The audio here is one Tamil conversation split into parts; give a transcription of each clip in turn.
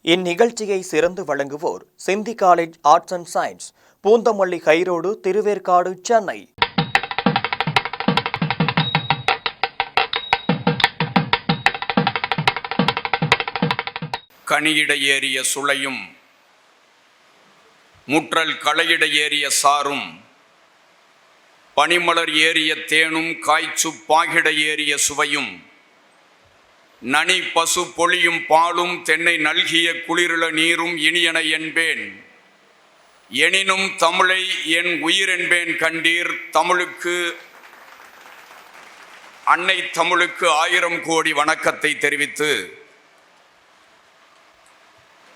இந்நிகழ்ச்சியை சிறந்து வழங்குவோர் Sindhi college arts and science, Poonamallee high road, Thiruverkadu, Chennai. கனியிட ஏறிய சுளையும் முற்றல் களையிட ஏறிய சாரும் பனிமலர் ஏறிய தேனும் காய்ச்சு பாகிட ஏறிய சுவையும் நனி பசு பொழியும் பாலும் தென்னை நல்கிய குளிரிள நீரும் இனியன என்பேன். எனினும் தமிழை என் உயிர் என்பேன் கண்டீர். தமிழுக்கு, அன்னை தமிழுக்கு 1000 கோடி வணக்கத்தை தெரிவித்து,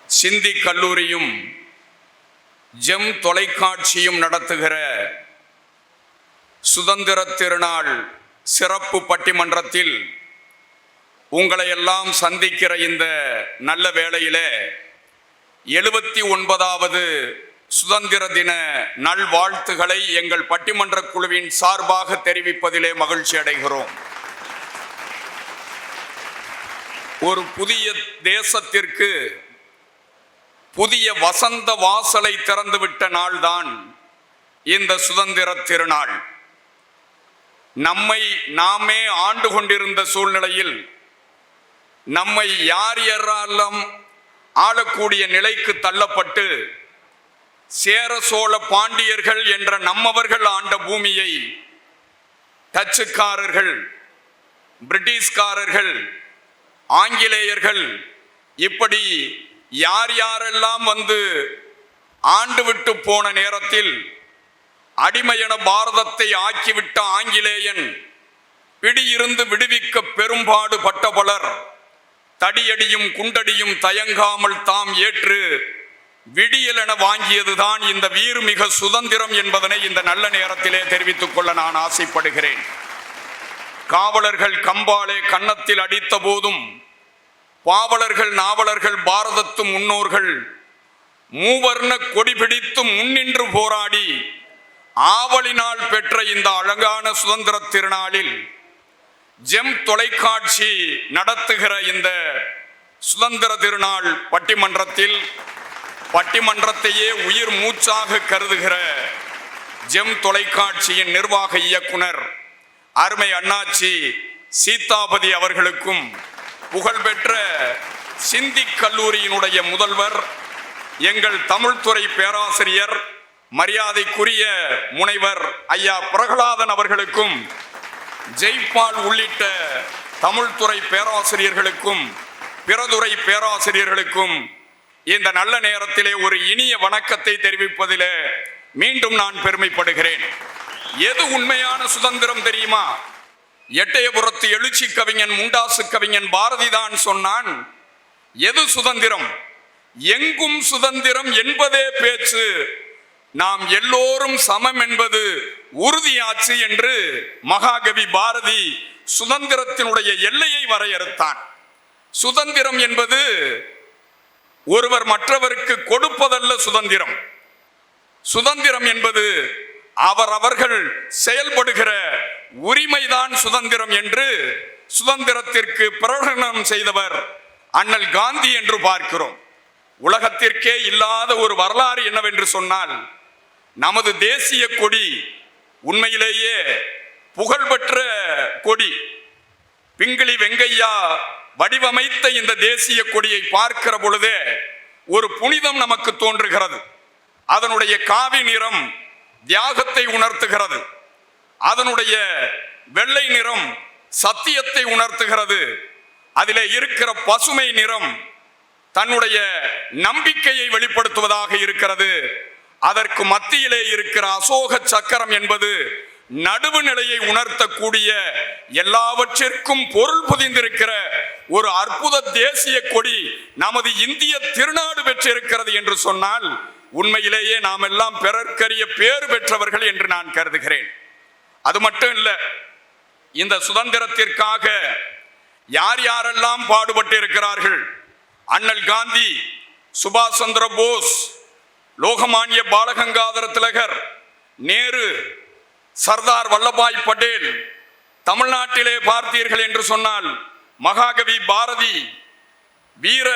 சிந்தி கல்லூரியும் ஜெம் தொலைக்காட்சியும் நடத்துகிற சுதந்திர திருநாள் சிறப்பு பட்டிமன்றத்தில் உங்களை எல்லாம் சந்திக்கிற இந்த நல்ல வேளையிலே 79வது சுதந்திர தின நல்வாழ்த்துக்களை எங்கள் பட்டிமன்ற குழுவின் சார்பாக தெரிவிப்பதிலே மகிழ்ச்சி அடைகிறோம். ஒரு புதிய தேசத்திற்கு புதிய வசந்த வாசலை திறந்துவிட்ட நாள்தான் இந்த சுதந்திர திருநாள். நம்மை நாமே ஆண்டு கொண்டிருந்த சூழ்நிலையில் நம்மை யார் யாரெல்லாம் ஆளக்கூடிய நிலைக்கு தள்ளப்பட்டு சேர சோழ பாண்டியர்கள் என்ற நம்மவர்கள் ஆண்ட பூமியை டச்சுக்காரர்கள், பிரிட்டிஷ்காரர்கள், ஆங்கிலேயர்கள் இப்படி யார் யாரெல்லாம் வந்து ஆண்டு விட்டு போன நேரத்தில் அடிமையென பாரதத்தை ஆக்கிவிட்ட ஆங்கிலேயன் பிடியிருந்து விடுவிக்க பெரும்பாடு பட்ட பலர் தடியடியும் குண்டடியும் தயங்காமல் தாம் ஏற்று விடியலென வாங்கியதுதான் இந்த வீறுமிக சுதந்திரம் என்பதனை இந்த நல்ல நேரத்திலே தெரிவித்துக் கொள்ள நான் ஆசைப்படுகிறேன். காவலர்கள் கம்பாலே கன்னத்தில் அடித்த போதும் பாவலர்கள் நாவலர்கள் பாரதத்து முன்னோர்கள் மூவர்ண கொடி பிடித்து முன்னின்று போராடி ஆவலினால் பெற்ற இந்த அழகான சுதந்திர திருநாளில் ஜெம் தொலைக்காட்சி நடத்துகிற இந்த சுதந்திர திருநாள் பட்டிமன்றத்தையே உயிர் மூச்சாக கருதுகிற ஜெம் தொலைக்காட்சியின் நிர்வாக இயக்குனர் அருமை அண்ணாச்சி சீதாபதி அவர்களுக்கும், புகழ்பெற்ற சிந்தி கல்லூரியினுடைய முதல்வர் எங்கள் தமிழ்துறை பேராசிரியர் மரியாதைக்குரிய முனைவர் ஐயா பிரகலாதன் அவர்களுக்கும், ஜெய்பால் உள்ளிட்ட தமிழ்துறை பேராசிரியர்களுக்கும் பிறதுறை பேராசிரியர்களுக்கும் இந்த நல்ல நேரத்திலே ஒரு இனிய வணக்கத்தை தெரிவிப்பதிலே மீண்டும் நான் பெருமைப்படுகிறேன். எது உண்மையான சுதந்திரம் தெரியுமா? எட்டயபுரத்து எழுச்சி கவிஞன் முண்டாசு கவிஞன் பாரதிதான் சொன்னான், எது சுதந்திரம்? எங்கும் சுதந்திரம் என்பதே பேச்சு, நாம் எல்லோரும் சமம் என்பது உறுதியாச்சு என்று மகாகவி பாரதி சுதந்திரத்தினுடைய எல்லையை வரையறுத்தான். சுதந்திரம் என்பது ஒருவர் மற்றவருக்கு கொடுப்பதல்ல சுதந்திரம். சுதந்திரம் என்பது அவர்கள் செயல்படுகிற உரிமைதான் சுதந்திரம் என்று சுதந்திரத்திற்கு பிரகடனம் செய்தவர் அண்ணல் காந்தி என்று பார்க்கிறோம். உலகத்திற்கே இல்லாத ஒரு வரலாறு என்னவென்று சொன்னால், நமது தேசிய கொடி உண்மையிலேயே புகழ்பெற்ற கொடி. பிங்களி வெங்கையா வடிவமைத்த இந்த தேசிய கொடியை பார்க்கிற பொழுதே ஒரு புனிதம் நமக்கு தோன்றுகிறது. அதனுடைய காவி நிறம் தியாகத்தை உணர்த்துகிறது, அதனுடைய வெள்ளை நிறம் சத்தியத்தை உணர்த்துகிறது, அதிலே இருக்கிற பசுமை நிறம் தன்னுடைய நம்பிக்கையை வெளிப்படுத்துவதாக இருக்கிறது. அதற்கு மத்தியிலே இருக்கிற அசோக சக்கரம் என்பது நடுவு நிலையை உணர்த்தக்கூடிய எல்லாவற்றிற்கும் பொருள் புதிந்திருக்கிற ஒரு அற்புத தேசிய கொடி நமது இந்திய திருநாடு பெற்றிருக்கிறது என்று சொன்னால் உண்மையிலேயே நாம் எல்லாம் பிறர்க்கரிய பேறு பெற்றவர்கள் என்று நான் கருதுகிறேன். அது மட்டும் இல்ல, இந்த சுதந்திரத்திற்காக யார் யாரெல்லாம் பாடுபட்டு இருக்கிறார்கள்? அண்ணல் காந்தி, சுபாஷ் சந்திர போஸ், லோகமானிய பாலகங்காதர திலகர், நேரு, சர்தார் வல்லபாய் பட்டேல். தமிழ்நாட்டிலே பார்த்தீர்கள் என்று சொன்னால் மகாகவி பாரதி, வீர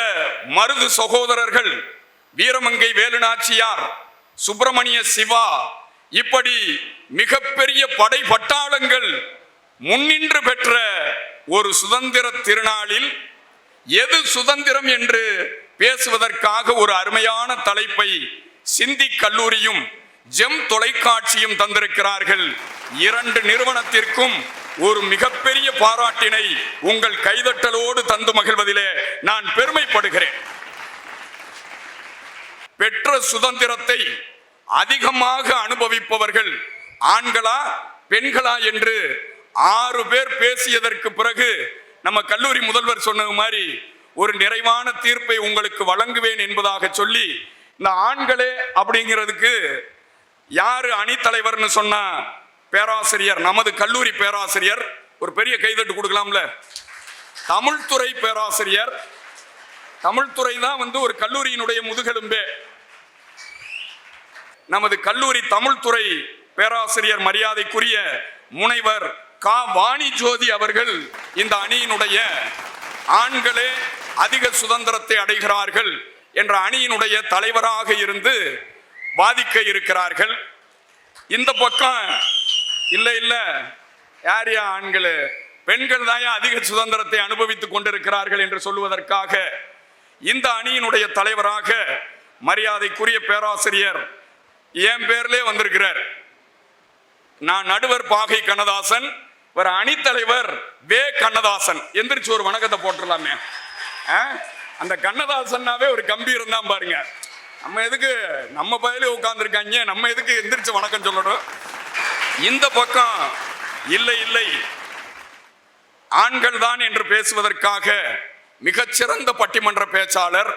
மருது சகோதரர்கள், வீரமங்கை வேலுநாச்சியார், சுப்பிரமணிய சிவா, இப்படி மிகப்பெரிய படை பட்டாளங்கள் முன்னின்று பெற்ற ஒரு சுதந்திர திருநாளில் எது சுதந்திரம் என்று பேசுவதற்காக ஒரு அருமையான தலைப்பை சிந்தி கல்லூரியும் ஜெம் தொலைக்காட்சியும் தந்திருக்கிறார்கள். இரண்டு நிறுவனத்திற்கும் ஒரு மிகப்பெரிய பாராட்டினை உங்கள் கைதட்டலோடு தந்து மகிழ்வதிலே நான் பெருமைப்படுகிறேன். பெற்ற சுதந்திரத்தை அதிகமாக அனுபவிப்பவர்கள் ஆண்களா பெண்களா என்று 6 பேர் பேசியதற்கு பிறகு நம்ம கல்லூரி முதல்வர் சொன்னது மாதிரி ஒரு நிறைவான தீர்ப்பை உங்களுக்கு வழங்குவேன் என்பதாக சொல்லி, இந்த ஆண்களே அப்படிங்கிறதுக்கு யாரு அணித்தலைவர்னு சொன்னா பேராசிரியர், நமது கல்லூரி பேராசிரியர், ஒரு பெரிய கைதட்டு கொடுக்கலாம்ல, தமிழ்துறை பேராசிரியர். தமிழ்துறை தான் ஒரு கல்லூரியினுடைய முதுகெலும்பே. நமது கல்லூரி தமிழ்துறை பேராசிரியர் மரியாதைக்குரிய முனைவர் கா வாணி ஜோதி அவர்கள் இந்த அணியினுடைய ஆண்களே அதிக சுதந்திரத்தை அடைகிறார்கள் என்ற அணியினுடைய தலைவராக இருந்து வாதிக்க இருக்கிறார்கள். இந்த பக்கம் இல்ல யார் ஆண்கள், பெண்கள் தான் அதிக சுதந்திரத்தை அனுபவித்துக் கொண்டிருக்கிறார்கள் என்று சொல்லுவதற்காக இந்த அணியினுடைய தலைவராக மரியாதைக்குரிய பேராசிரியர் என் பேர்லே வந்திருக்கிறார். நான் நடுவர் பாகை கண்ணதாசன், ஒரு அணித்தலைவர் வே கண்ணதாசன். எந்திரிச்சு ஒரு வணக்கத்தை போட்டுடலாமே. அந்த கண்ணதாசன்னாவே ஒரு கம்பீரம் தான் பாருங்க. நம்ம எதுக்கு நம்ம பயிலே உட்கார்ந்துருக்காங்க, நம்ம எதுக்கு எந்திரிச்சு வணக்கம் சொல்லணும். இந்த பக்கம் இல்லை ஆண்கள் தான் என்று பேசுவதற்காக மிகச்சிறந்த பட்டிமன்ற பேச்சாளர்,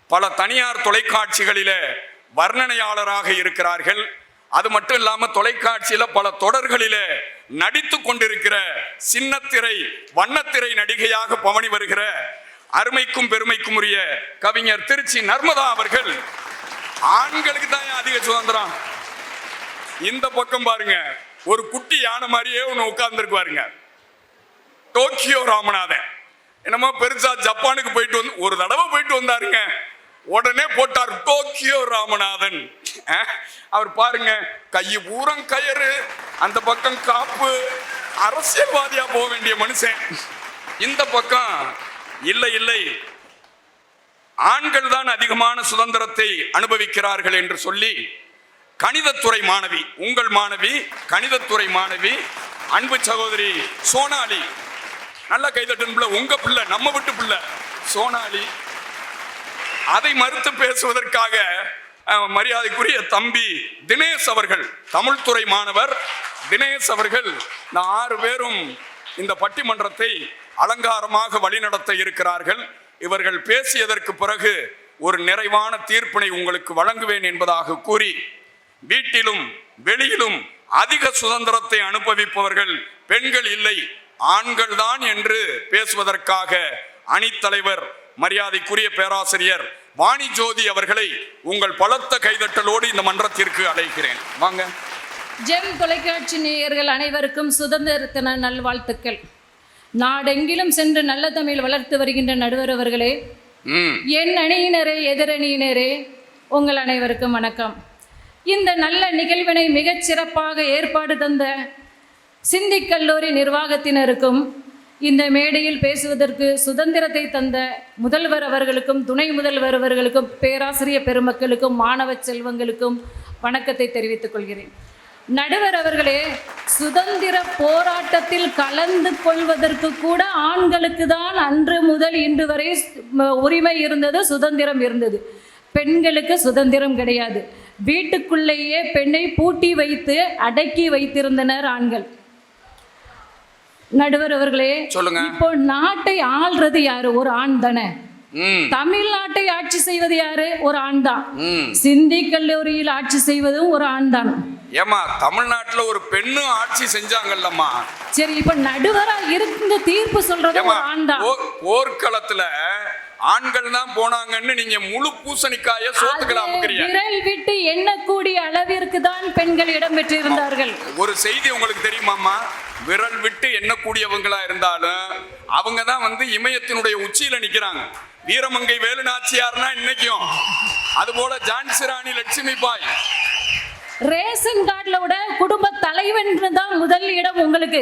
பல தனியார் தொலைக்காட்சிகளிலே வர்ணனையாளராக இருக்கிறார்கள். அது மட்டும் இல்லாம தொலைக்காட்சியில பல தொடர்களிலே நடித்து கொண்டிருக்கிற சின்னத்திரை வண்ணத்திரை நடிகையாக பவனி வருகிற அருமைக்கும் பெருமைக்கும் உரிய கவிஞர் திருச்சி நர்மதா அவர்கள். ஆண்களுக்கு தான் அதிக சுதந்திரம். இந்த பக்கம் பாருங்க, ஒரு குட்டி யானை மாதிரியே ஒன்று உட்கார்ந்துருக்கு பாருங்க, டோக்கியோ ராமநாதன். என்னமோ பெருசா ஜப்பானுக்கு போயிட்டு வந்து ஒரு தடவை போயிட்டு வந்தாருங்க, உடனே போட்டார் டோக்கியோ ராமநாதன். அவர் பாருங்க, கையை பூரம் கயிறு, அந்த பக்கம் காப்பு, அரசியல்வாதியா போக வேண்டிய மனுஷன். இந்த பக்கம் இல்லை ஆண்கள் தான் அதிகமான சுதந்திரத்தை அனுபவிக்கிறார்கள் என்று சொல்லி கணிதத்துறை மாணவி, உங்கள் மாணவி, கணிதத்துறை மாணவி அன்பு சகோதரி சோனாலி, நல்ல கைதட்டன் பிள்ளை, உங்க பிள்ளை, நம்ம விட்டு பிள்ளை சோனாலி. அதை மறுத்து பேசுவதற்காக மரியாதைக்குரிய தம்பி தினேஷ் அவர்கள், தமிழ்துறை மாணவர் தினேஷ் அவர்கள், இந்த 6 பேரும் இந்த பட்டிமன்றத்தை அலங்காரமாக வழிநடத்த இருக்கிறார்கள். இவர்கள் பேசியதற்கு பிறகு ஒரு நிறைவான தீர்ப்பினை உங்களுக்கு வழங்குவேன் என்பதாக கூறி, வீட்டிலும் வெளியிலும் அதிக சுதந்திரத்தை அனுபவிப்பவர்கள் பெண்கள் இல்லை ஆண்கள் தான் என்று பேசுவதற்காக அணித்தலைவர் மரியாதைக்குரிய பேராசிரியர் வாணி ஜோதி அவர்களை உங்கள் பலத்த கைதட்டலோடு இந்த மன்றத்திற்கு அழைக்கிறேன். வாங்க. ஜெம் தொலைக்காட்சி நேயர்கள் அனைவருக்கும் சுதந்திர தின நல்வாழ்த்துக்கள். நாடெங்கிலும் சென்று நல்ல தமிழ் வளர்த்து வருகின்ற நடுவர் அவர்களே, என் அணியினரே, எதிரணியினரே, உங்கள் அனைவருக்கும் வணக்கம். இந்த நல்ல நிகழ்வினை மிகச் சிறப்பாக ஏற்பாடு தந்த சிந்தி கல்லூரி நிர்வாகத்தினருக்கும், இந்த மேடையில் பேசுவதற்கு சுதந்திரத்தை தந்த முதல்வர் அவர்களுக்கும், துணை முதல்வர் அவர்களுக்கும், பேராசிரியர் பெருமக்களுக்கும், மாணவ செல்வங்களுக்கும் வணக்கத்தை தெரிவித்துக் கொள்கிறேன். நடுவர் அவர்களே, சுதந்திர போராட்டத்தில் கலந்து கொள்வதற்கு கூட ஆண்களுக்கு தான் அன்று முதல் இன்று வரை உரிமை இருந்தது, சுதந்திரம் இருந்தது. பெண்களுக்கு சுதந்திரம் கிடையாது. வீட்டுக்குள்ளேயே பெண்ணை பூட்டி வைத்து அடக்கி வைத்திருந்தனர் ஆண்கள். நடுவர் அவர்களே, இப்போ நாட்டை ஆள்றது யாரு? ஒரு ஆண் தானே. தமிழ்நாட்டை ஆட்சி செய்வது யாரு? ஒரு ஆண் தான். சிந்தி கல்லூரியில் ஆட்சி செய்வதும் ஒரு ஆண் தான். ஏமா, தமிழ்நாட்டுல ஒரு பெண்ணு ஆட்சி செஞ்சாங்கல்லம்மா. சரி, இப்ப நடுவரா இருந்து தீர்ப்பு சொல்றது ஒரு ஆண் தான். போர்க்களத்துல ஆண்கள் தான் போனாங்கன்னு நீங்க முழு பூசணிக்காய சோத்துக்கலாம் விரல் விட்டு எண்ணக்கூடிய அளவிற்கு தான் பெண்கள் இடம் பெற்றிருந்தார்கள். ஒரு செய்தி உங்களுக்கு தெரியுமாமா? விரல் விட்டு எண்ணக்கூடியவங்களா இருந்தாலும் அவங்க தான் வந்து இமயத்தினுடைய உச்சியில நிக்கிறாங்க. வீரமங்கை வேலு நாச்சியார்னா இன்னைக்கும், அதுபோல ஜான்சி ராணி லட்சுமி பாய். ரேஷன் கார்டுல குடும்ப தலைவன் தான் முதல் இடம் உங்களுக்கு.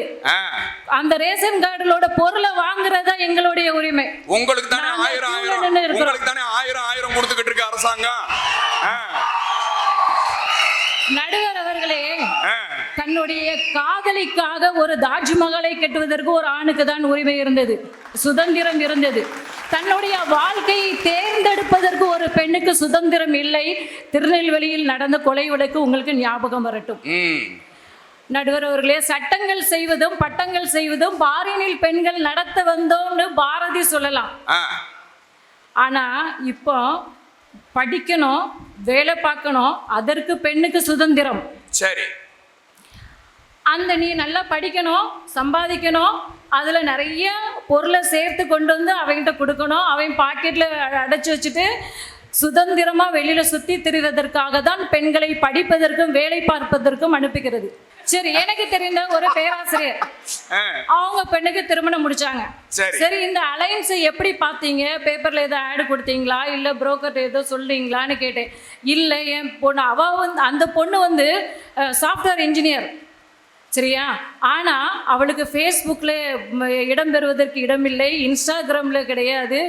அந்த ரேஷன் கார்டுலோட பொருளை வாங்குறதா எங்களுடைய உரிமை. உங்களுக்கு தானே ஆயிரம் கொடுத்துக்கிட்டு இருக்க அரசாங்கம். நடுவர் அவர்களே, தன்னுடைய காதலிக்காக ஒரு தாஜ்மஹாலை கட்டுவதற்கு ஒரு ஆணுக்கு தான் உரிமை இருந்தது, சுதந்திரம் இருந்தது. தன்னுடைய வாழ்க்கையை தேர்ந்தெடுப்பதற்கு ஒரு பெண்ணுக்கு சுதந்திரம் இல்லை. திருநெல்வேலியில் நடந்த கொலை வழக்கு உங்களுக்கு ஞாபகம் வரட்டும். நடுவர் அவர்களே, சட்டங்கள் செய்வதும் பட்டங்கள் செய்வதும் பாரினில் பெண்கள் நடத்த வந்தோம்னு பாரதி சொல்லலாம். ஆனா இப்போ படிக்கணும், வேலை பார்க்கணும், அதற்கு பெண்ணுக்கு சுதந்திரம். சரி, அந்த நீ நல்லா படிக்கணும், சம்பாதிக்கணும், அதுல நிறைய பொருளை சேர்த்து கொண்டு வந்து அவன்கிட்ட கொடுக்கணும், அவன் பாக்கெட்ல அடைச்சு வச்சுட்டு சுதந்திரமா வெளியில சுத்தி திரிவதற்காக தான் பெண்களை படிப்பதற்கும் வேலை பார்ப்பதற்கும் அனுப்புகிறது. சரி, எனக்கு தெரிந்த ஒரு பேராசிரியர், அவங்க பெண்ணுக்கு திருமணம் முடிச்சாங்க. சரி, இந்த அலைன்ஸை எப்படி பார்த்தீங்க? பேப்பர்ல ஏதோ ஆடு கொடுத்தீங்களா, இல்ல புரோக்கர் ஏதோ சொல்றீங்களான்னு கேட்டேன். இல்லை, என் பொண்ணு அந்த பொண்ணு வந்து சாஃப்ட்வேர் இன்ஜினியர், சரியா? ஆனால் அவளுக்கு ஃபேஸ்புக்கில் இடம் பெறுவதற்கு இடமில்லை, இன்ஸ்டாகிராமில் கிடையாது,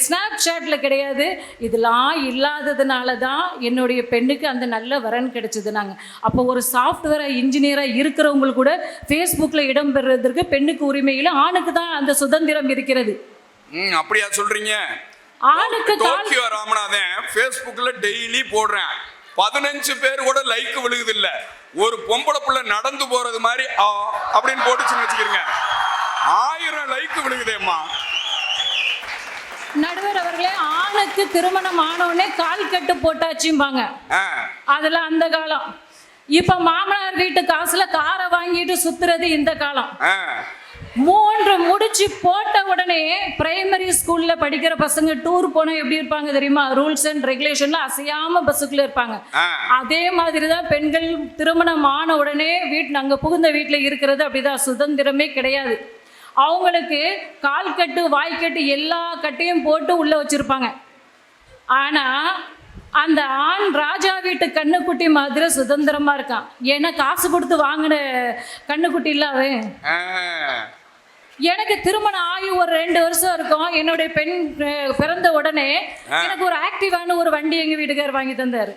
ஸ்னாப் சாட்டில் கிடையாது. இதெல்லாம் இல்லாததுனால தான் என்னுடைய பெண்ணுக்கு அந்த நல்ல வரன் கிடைச்சது. நாங்கள் அப்போ ஒரு சாஃப்ட்வேர் இன்ஜினியராக இருக்கிறவங்களுக்கு கூட ஃபேஸ்புக்கில் இடம் பெறுவதற்கு பெண்ணுக்கு உரிமையில், ஆணுக்கு தான் அந்த சுதந்திரம் இருக்கிறது. அப்படியா சொல்றீங்க? ஆணுக்கு டோக்கியோ ராமநாதன் ஃபேஸ்புக்கில் டெய்லி போடுறேன், 15 பேர் கூட லைக் விழுகுது இல்ல. ஒரு பொம்பளை புள்ள நடந்து போறது மாதிரி அப்படின்னு போட்டுச்சுன்னு வச்சுக்கிறீங்க, 1000 லைக் விழுகுதேம்மா. நடுவர் அவர்களே, ஆணுக்கு திருமணம் ஆனவுடனே கால் கட்டு போட்டாச்சும்பாங்க. அதுல அந்த காலம். இப்ப மாமனார் வீட்டு காசுல காரை வாங்கிட்டு சுத்துறது இந்த காலம். 3 முடிச்சு போட்ட உடனே பிரைமரி ஸ்கூல்ல படிக்கிற பசங்க டூர் போனா எப்படி இருப்பாங்க தெரியுமா? ரூல்ஸ் அண்ட் ரெகுலேஷன்ல அசையாம பஸ்ஸுக்குள்ள இருப்பாங்க. அதே மாதிரிதான் பெண்கள் திருமணம் ஆன உடனே அங்க புகுந்த வீட்டுல இருக்கிறது அப்படிதான். சுதந்திரமே கிடையாது. அவங்களுக்கு கால் கட்டு வாய்க்கட்டு எல்லா கட்டையும் போட்டு உள்ள வச்சிருப்பாங்க. ஆனா அந்த ஆண் ராஜா வீட்டு கண்ணுக்குட்டி மாதிரி சுதந்திரமா இருக்கான். ஏன்னா காசு கொடுத்து வாங்கின கண்ணுக்குட்டி இல்ல அவன். எனக்கு திருமணம் ஆகி ஒரு 2 வருஷம் இருக்கும். என்னுடைய பெண் பிறந்த உடனே எனக்கு ஒரு ஆக்டிவான ஒரு வண்டி எங்க வீட்டுக்காரர் வாங்கி தந்தாரு.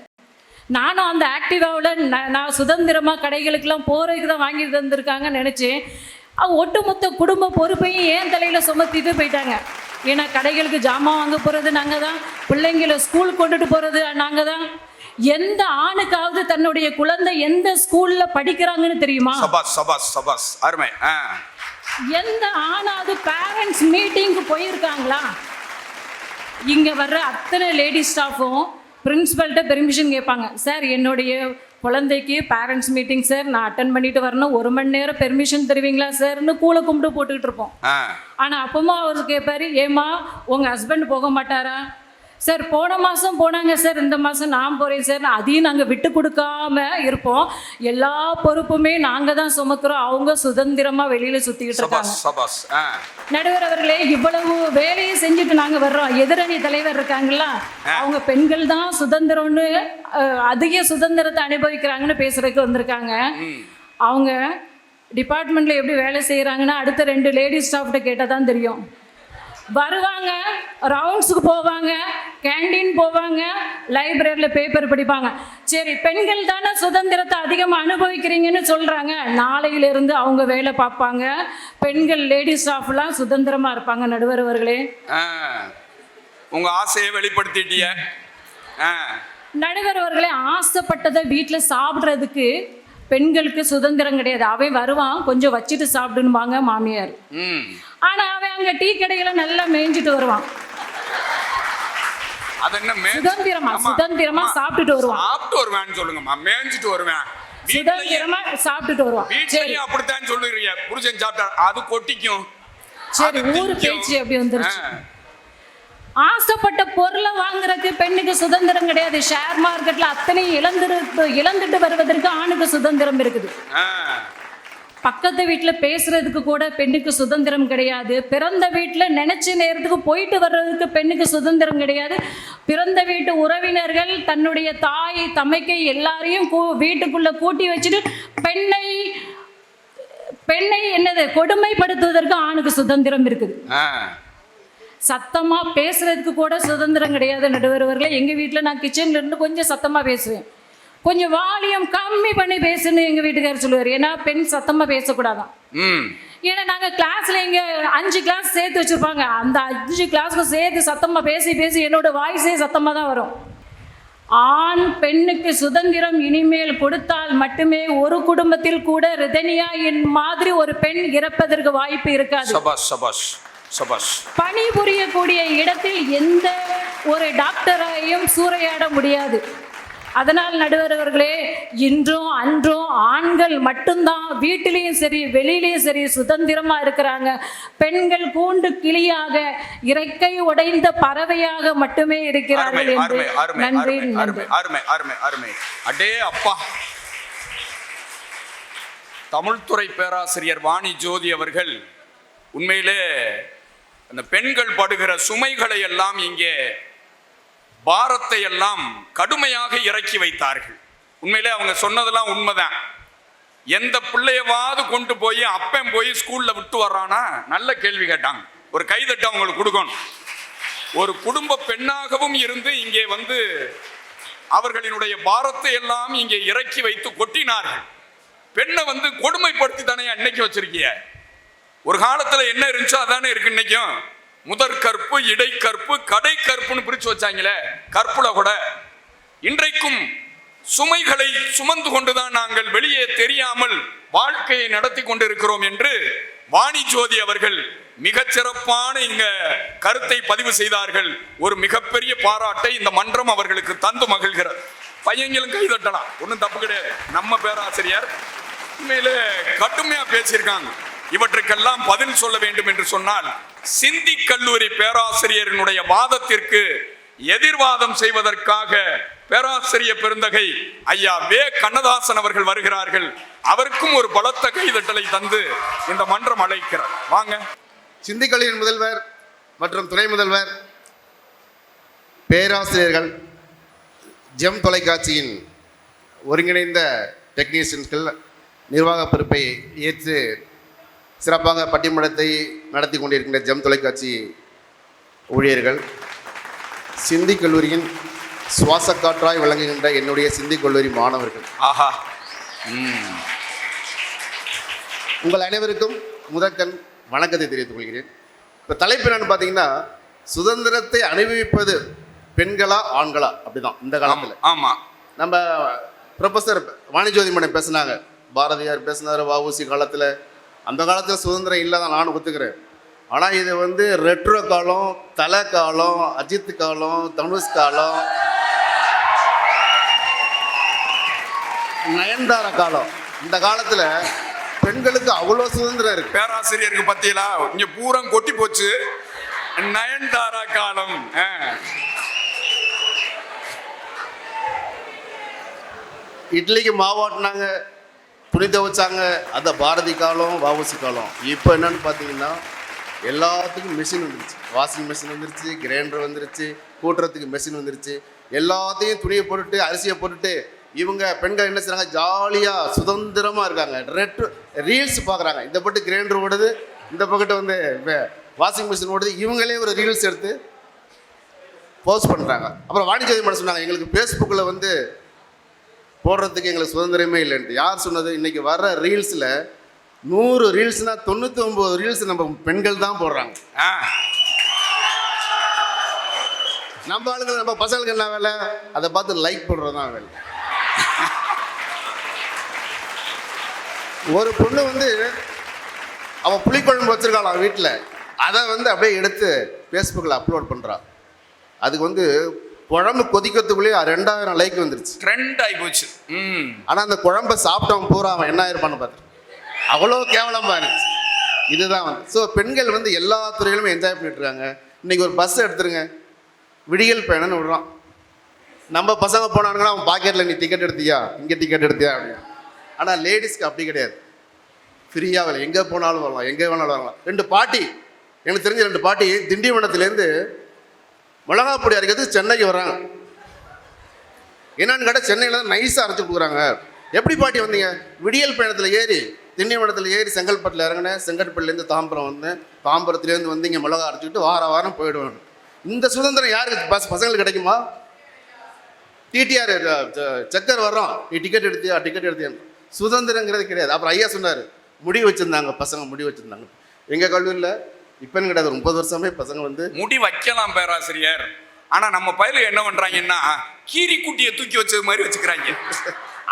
நானும் அந்த ஆக்டிவாவில் நான் சுதந்திரமா கடைகளுக்கெல்லாம் போறதுக்கு தான் வாங்கி தந்திருக்காங்கன்னு நினைச்சேன். ஒட்டுமொத்த குடும்ப பொறுப்பையும் ஏன் தலையில சுமத்திட்டு போயிட்டாங்க. ஏன்னா கடைகளுக்கு ஜாமான் வாங்க போறது நாங்க தான், பிள்ளைங்களை ஸ்கூல் கொண்டுட்டு போறது நாங்க தான். எந்த ஆணுக்காவது தன்னுடைய குழந்தை எந்த ஸ்கூல்ல படிக்கிறாங்கன்னு தெரியுமா? அருமை. எந்த ஆணாவது பேரண்ட்ஸ் மீட்டிங்க்கு போயிருக்காங்களா? இங்க வர்ற அத்தனை லேடி ஸ்டாஃபும் பிரின்சிபல்கிட்ட பெர்மிஷன் கேட்பாங்க. சார், என்னுடைய குழந்தைக்கு பேரண்ட்ஸ் மீட்டிங் சார், நான் அட்டன் பண்ணிட்டு வரணும், 1 மணி நேரம் பெர்மிஷன் தருவீங்களா சார்னு கூலை கும்பிட்டு போட்டுக்கிட்டு இருப்போம். ஆனால் அப்பமா அவர் கேட்பாரு, ஏமா உங்கள் ஹஸ்பண்ட் போக மாட்டாரா? சார், போன மாதம் போனாங்க சார், இந்த மாதம் நான் போகிறேன் சார். அதையும் நாங்கள் விட்டு கொடுக்காம இருப்போம். எல்லா பொறுப்புமே நாங்கள் தான் சுமக்கிறோம். அவங்க சுதந்திரமாக வெளியில் சுற்றிக்கிட்டு இருக்காங்க. நடுவர் அவர்களே, இவ்வளவு வேலையை செஞ்சுட்டு நாங்கள் வர்றோம். எதிரணி தலைவர் இருக்காங்களா, அவங்க பெண்கள் தான் சுதந்திரம்னு அதிக சுதந்திரத்தை அனுபவிக்கிறாங்கன்னு பேசுறதுக்கு வந்திருக்காங்க. அவங்க டிபார்ட்மெண்ட்டில் எப்படி வேலை செய்கிறாங்கன்னா அடுத்த 2 லேடி ஸ்டாஃப்கிட்ட கேட்டால் தான் தெரியும். வருவாங்க, ரவுண்ட்ஸுக்கு போவாங்க, கேண்டீன் போவாங்க, லைப்ரரியில் பேப்பர் படிப்பாங்க. சரி, பெண்கள் தானே சுதந்திரத்தை அதிகமாக அனுபவிக்கிறீங்கன்னு சொல்கிறாங்க. நாளையிலிருந்து அவங்க வேலை பார்ப்பாங்க. பெண்கள் லேடி ஸ்டாஃப்லாம் சுதந்திரமாக இருப்பாங்க. நடுவர் அவர்களே, உங்கள் ஆசையை வெளிப்படுத்திட்டிய. நடுவர் அவர்களே, ஆசைப்பட்டதை வீட்டில் சாப்பிட்றதுக்கு பெண்களுக்கு சுதந்திரம் கிடையாது. அவன் வருவான், கொஞ்சம் வச்சுட்டு சாப்பிடுவாங்க மாமியார். ஆனா அவன் அங்க டீ கடையில நல்லா மேய்ஞ்சிட்டு வருவான். சுதந்திரமா சாப்பிட்டுட்டு வருவான். சாப்பிட்டு வருவான்னு சொல்லுங்கம்மா. மேய்ஞ்சிட்டு வருவேன், சுதந்திரமா சாப்பிட்டுட்டு வருவான். சரி, அப்படித்தான் சொல்லுறீங்க. புருஷன் சாப்பிட்டா அது கொட்டிக்கும். சரி, ஊரு பேச்சு அப்படி வந்துருச்சு. ஆசைப்பட்ட பொருளை வாங்குறதுக்கு பெண்ணுக்கு சுதந்திரம் கிடையாது. ஷேர் மார்க்கெட்ல அத்தனையும் இழந்துட்டு வருவதற்கு ஆணுக்கு சுதந்திரம் இருக்குது. பக்கத்து வீட்டில் பேசுறதுக்கு கூட பெண்ணுக்கு சுதந்திரம் கிடையாது. பிறந்த வீட்டில் நினைச்ச நேரத்துக்கு போயிட்டு வர்றதுக்கு பெண்ணுக்கு சுதந்திரம் கிடையாது. பிறந்த வீட்டு உறவினர்கள் தன்னுடைய தாய் தமைக்கை எல்லாரையும் வீட்டுக்குள்ள கூட்டி வச்சுட்டு பெண்ணை என்னது கொடுமைப்படுத்துவதற்கு ஆணுக்கு சுதந்திரம் இருக்குது. சத்தமா பேசுறதுக்கு கூட சுதந்திரம் கிடையாது. நடுவர்களே, எங்க வீட்டில் நான் கிச்சன்ல இருந்து கொஞ்சம் சத்தமா பேசுவேன், கொஞ்சம் வால்யூம் கம்மி பண்ணி பேசுன்னு எங்க வீட்டுக்காரர் சொல்லுவார். ஏன்னா பெண் சத்தமா பேசக்கூடாதான். ஏன்னா நாங்க கிளாஸ்ல இங்க 5 கிளாஸ் சேர்த்து வச்சிருப்பாங்க. அந்த 5 கிளாஸ்க்கும் சேர்த்து சத்தமா பேசி பேசி என்னோட வாய்ஸே சத்தமா தான் வரும். ஆண் பெண்ணுக்கு சுதந்திரம் இனிமேல் கொடுத்தால் மட்டுமே ஒரு குடும்பத்தில் கூட ரிதனியா என் மாதிரி ஒரு பெண் இறப்பதற்கு வாய்ப்பு இருக்காது. பணிபுரியக்கூடிய இடத்தில் எந்த ஒரு டாக்டரையும் சூறையாட முடியாது. அதனால் நடுவர்களே, இன்றும் அன்றும் ஆண்கள் மட்டும்தான் வீட்டிலையும் சரி வெளியிலையும் சரி சுதந்திரமா இருக்கிறாங்க. பெண்கள் கூண்டு கிளியாக இறக்கை உடைந்த பறவையாக மட்டுமே இருக்கிறார்கள் என்று நன்றி. அடே அப்பா, தமிழ்துறை பேராசிரியர் வாணி ஜோதி அவர்கள் உண்மையிலே அந்த பெண்கள் படுகிற சுமைகளை எல்லாம், இங்கே பாரத்தை எல்லாம் கடுமையாக இறக்கி வைத்தார்கள். உண்மையிலே அவங்க சொன்னதெல்லாம் உண்மைதான். எந்த பிள்ளையவாவது கொண்டு போய் அப்பன் போய் ஸ்கூல்ல விட்டு வர்றானா, நல்ல கேள்வி கேட்டாங்க, ஒரு கைதட்டு அவங்களுக்கு கொடுக்கணும். ஒரு குடும்ப பெண்ணாகவும் இருந்து இங்கே வந்து அவர்களினுடைய பாரத்தை எல்லாம் இங்கே இறக்கி வைத்து கொட்டினார்கள். பெண்ணை வந்து கொடுமைப்படுத்தி தானே அன்னைக்கு வச்சிருக்கிய. ஒரு காலத்துல என்ன இருந்துச்சோ அதானே இருக்கு இன்னைக்கும். முதற் கற்பு, இடை கற்பு, கடை கற்புன்னு பிரிச்சு வச்சாங்களே கற்புல கூட. இன்றைக்கும் சுமைகளை சுமந்து கொண்டுதான் நாங்கள் வெளியே தெரியாமல் வாழ்க்கையை நடத்தி கொண்டிருக்கிறோம் என்று வாணி ஜோதி அவர்கள் மிகச்சிறப்பான இங்க கருத்தை பதிவு செய்தார்கள். ஒரு மிகப்பெரிய பாராட்டை இந்த மன்றம் அவர்களுக்கு தந்து மகிழ்கிறது. பையங்களும் கைதட்டலாம், ஒன்றும் தப்பு கிடையாது. நம்ம பேராசிரியர் உண்மையிலே கடுமையா பேசியிருக்காங்க. இவற்றுக்கெல்லாம் பதில் சொல்ல வேண்டும் என்று சொன்னால் சிந்தி கல்லூரி பேராசிரியரினுடைய வாதத்திற்கு எதிர்வாதம் செய்வதற்காக பேராசிரியர் பெருந்தகை ஐயா வே கண்ணதாசன் அவர்கள் வருகிறார்கள். அவருக்கும் ஒரு பலத்த கைதட்டலை தந்து இந்த மன்றம் அழைக்கிறார். வாங்க. சிந்தி கல்லூரியின் முதல்வர் மற்றும் துணை முதல்வர், பேராசிரியர்கள், ஜெம் தொலைக்காட்சியின் ஒருங்கிணைந்த டெக்னீஷியன்கள், நிர்வாக பொறுப்பை ஏற்று சிறப்பாக பட்டிமன்றத்தை நடத்தி கொண்டிருக்கின்ற ஜெம் தொலைக்காட்சி ஊழியர்கள், சிந்தி கல்லூரியின் சுவாச காற்றாய் விளங்குகின்ற என்னுடைய சிந்தி கல்லூரி மாணவர்கள், ஆஹா, உங்கள் அனைவருக்கும் முதற்கண் வணக்கத்தை தெரிவித்துக் கொள்கிறேன். இப்போ தலைப்பு என்னன்னு பார்த்தீங்கன்னா, சுதந்திரத்தை அனுபவிப்பது பெண்களா ஆண்களா, அப்படிதான் இந்த காலத்தில். ஆமாம், நம்ம ப்ரொஃபஸர் வாணிஜோதி மேடம் பேசினாங்க, பாரதியார் பேசினார் வஉசி காலத்தில். அந்த காலத்தில் சுதந்திரம் இல்லை தான் நானும் ஒத்துக்கிறேன். ஆனால் இது வந்து ரெட்ரோ காலம், தலை காலம், அஜித் காலம், தனுஷ் காலம், நயன்தாரா காலம். இந்த காலத்தில் பெண்களுக்கு அவ்வளோ சுதந்திரம் இருக்கு. பேராசிரியருக்கு பத்தியலா இங்க பூரம் கொட்டி போச்சு. நயன்தாரா காலம், இட்லிக்கு மாவாட்டினாங்க, துணி துவைச்சாங்க, அதை பாரதி காலம், வஉசி காலம். இப்போ என்னன்னு பார்த்தீங்கன்னா எல்லாத்துக்கும் மிஷின் வந்துருச்சு. வாஷிங் மிஷின் வந்துருச்சு, கிரைண்டர் வந்துருச்சு, கூட்டுறதுக்கு மிஷின் வந்துருச்சு. எல்லாத்தையும் துணியை போட்டுட்டு அரிசியை போட்டுட்டு இவங்க பெண்கள் என்ன செய்கிறாங்க, ஜாலியாக சுதந்திரமாக இருக்காங்க. ரீல்ஸ் பார்க்குறாங்க. இந்த பட்டு கிரைண்டர் ஓடுது, இந்த பக்கத்து வந்து வாஷிங் மிஷின் ஓடுது. இவங்களே ஒரு ரீல்ஸ் எடுத்து போஸ்ட் பண்ணுறாங்க. அப்புறம் வாணிஜோதி மேடம் சொன்னாங்க, எங்களுக்கு ஃபேஸ்புக்கில் வந்து போடுறதுக்கு எங்களுக்கு சுதந்திரமே இல்லைன்ட்டு. யார் சொன்னது? இன்றைக்கி வர்ற ரீல்ஸில் 100 ரீல்ஸ்னால் 99 ரீல்ஸ் நம்ம பெண்கள் தான் போடுறாங்க. நம்ம ஆளுங்க, நம்ம பசங்களுக்கு என்ன வேலை? அதை பார்த்து லைக் பண்ணுறது தான் வேலை. ஒரு பொண்ணு வந்து அவள் புளிக்குழம்பு வச்சுருக்காளாம் வீட்டில், அதை வந்து அப்படியே எடுத்து ஃபேஸ்புக்கில் அப்லோட் பண்ணுறான். அதுக்கு வந்து குழம்பு கொதிக்கிறதுக்குள்ளேயே 2000 லைக் வந்துருச்சு, ட்ரெண்ட் ஆகி போச்சு. ஆனால் அந்த குழம்பை சாப்பிட்டவன் பூரா அவன் என்ன ஆயிருப்பான்னு பார்த்துட்டு அவ்வளோ கேவலமாக இருந்துச்சு. இதுதான் வந்து. ஸோ பெண்கள் வந்து எல்லா துறையிலுமே என்ஜாய் பண்ணிட்டு இருக்காங்க. இன்றைக்கி ஒரு பஸ் எடுத்துருங்க, விடியல் பயணம்னு விடுறான். நம்ம பசங்க போனானுங்கன்னா அவன் பாக்கெட்டில் நீ டிக்கெட் எடுத்தியா, இங்கே டிக்கெட் எடுத்தியா அப்படின்னு. ஆனால் லேடிஸ்க்கு அப்படி கிடையாது. ஃப்ரீயாக வரலாம், எங்கே போனாலும் வரலாம், எங்கே வேணாலும் வரலாம். 2 பாட்டி, எனக்கு தெரிஞ்ச 2 பாட்டி திண்டிவனத்துலேருந்து மிளகாப்பொடி அரைக்கிறதுக்கு சென்னைக்கு வர்றாங்க. என்னன்னு கேட்டால் சென்னையில் தான் நைஸாக அரைச்சி கொடுக்குறாங்க. எப்படி பாட்டி வந்தீங்க? விடியல் பயணத்தில் ஏறி திண்டிவனத்தில் ஏறி செங்கல்பட்டில் இறங்கினேன். செங்கல்பட்டுலேருந்து தாம்பரம் வந்தேன். தாம்பரத்துலேருந்து வந்து இங்கே மிளகா அரைச்சிக்கிட்டு வாரம் போயிடுவேன். இந்த சுதந்திரம் யாருக்கு பசங்களுக்கு கிடைக்குமா? டிடிஆர் செக்கர் வர்றோம், நீ டிக்கெட் எடுத்தியா சுதந்திரங்கிறது கிடையாது. அப்புறம் ஐயா சொன்னார், முடி வச்சுருந்தாங்க பசங்க, முடி வச்சுருந்தாங்க. எங்கள் கல்லூரியில் இப்போன்னு கிடையாது, 30 வருஷமே பசங்க வந்து முடி வைக்கலாம் பேராசிரியர். ஆனால் நம்ம பயில என்ன பண்ணுறாங்கன்னா கீரி குட்டியை தூக்கி வச்சது மாதிரி வச்சுக்கிறாங்க.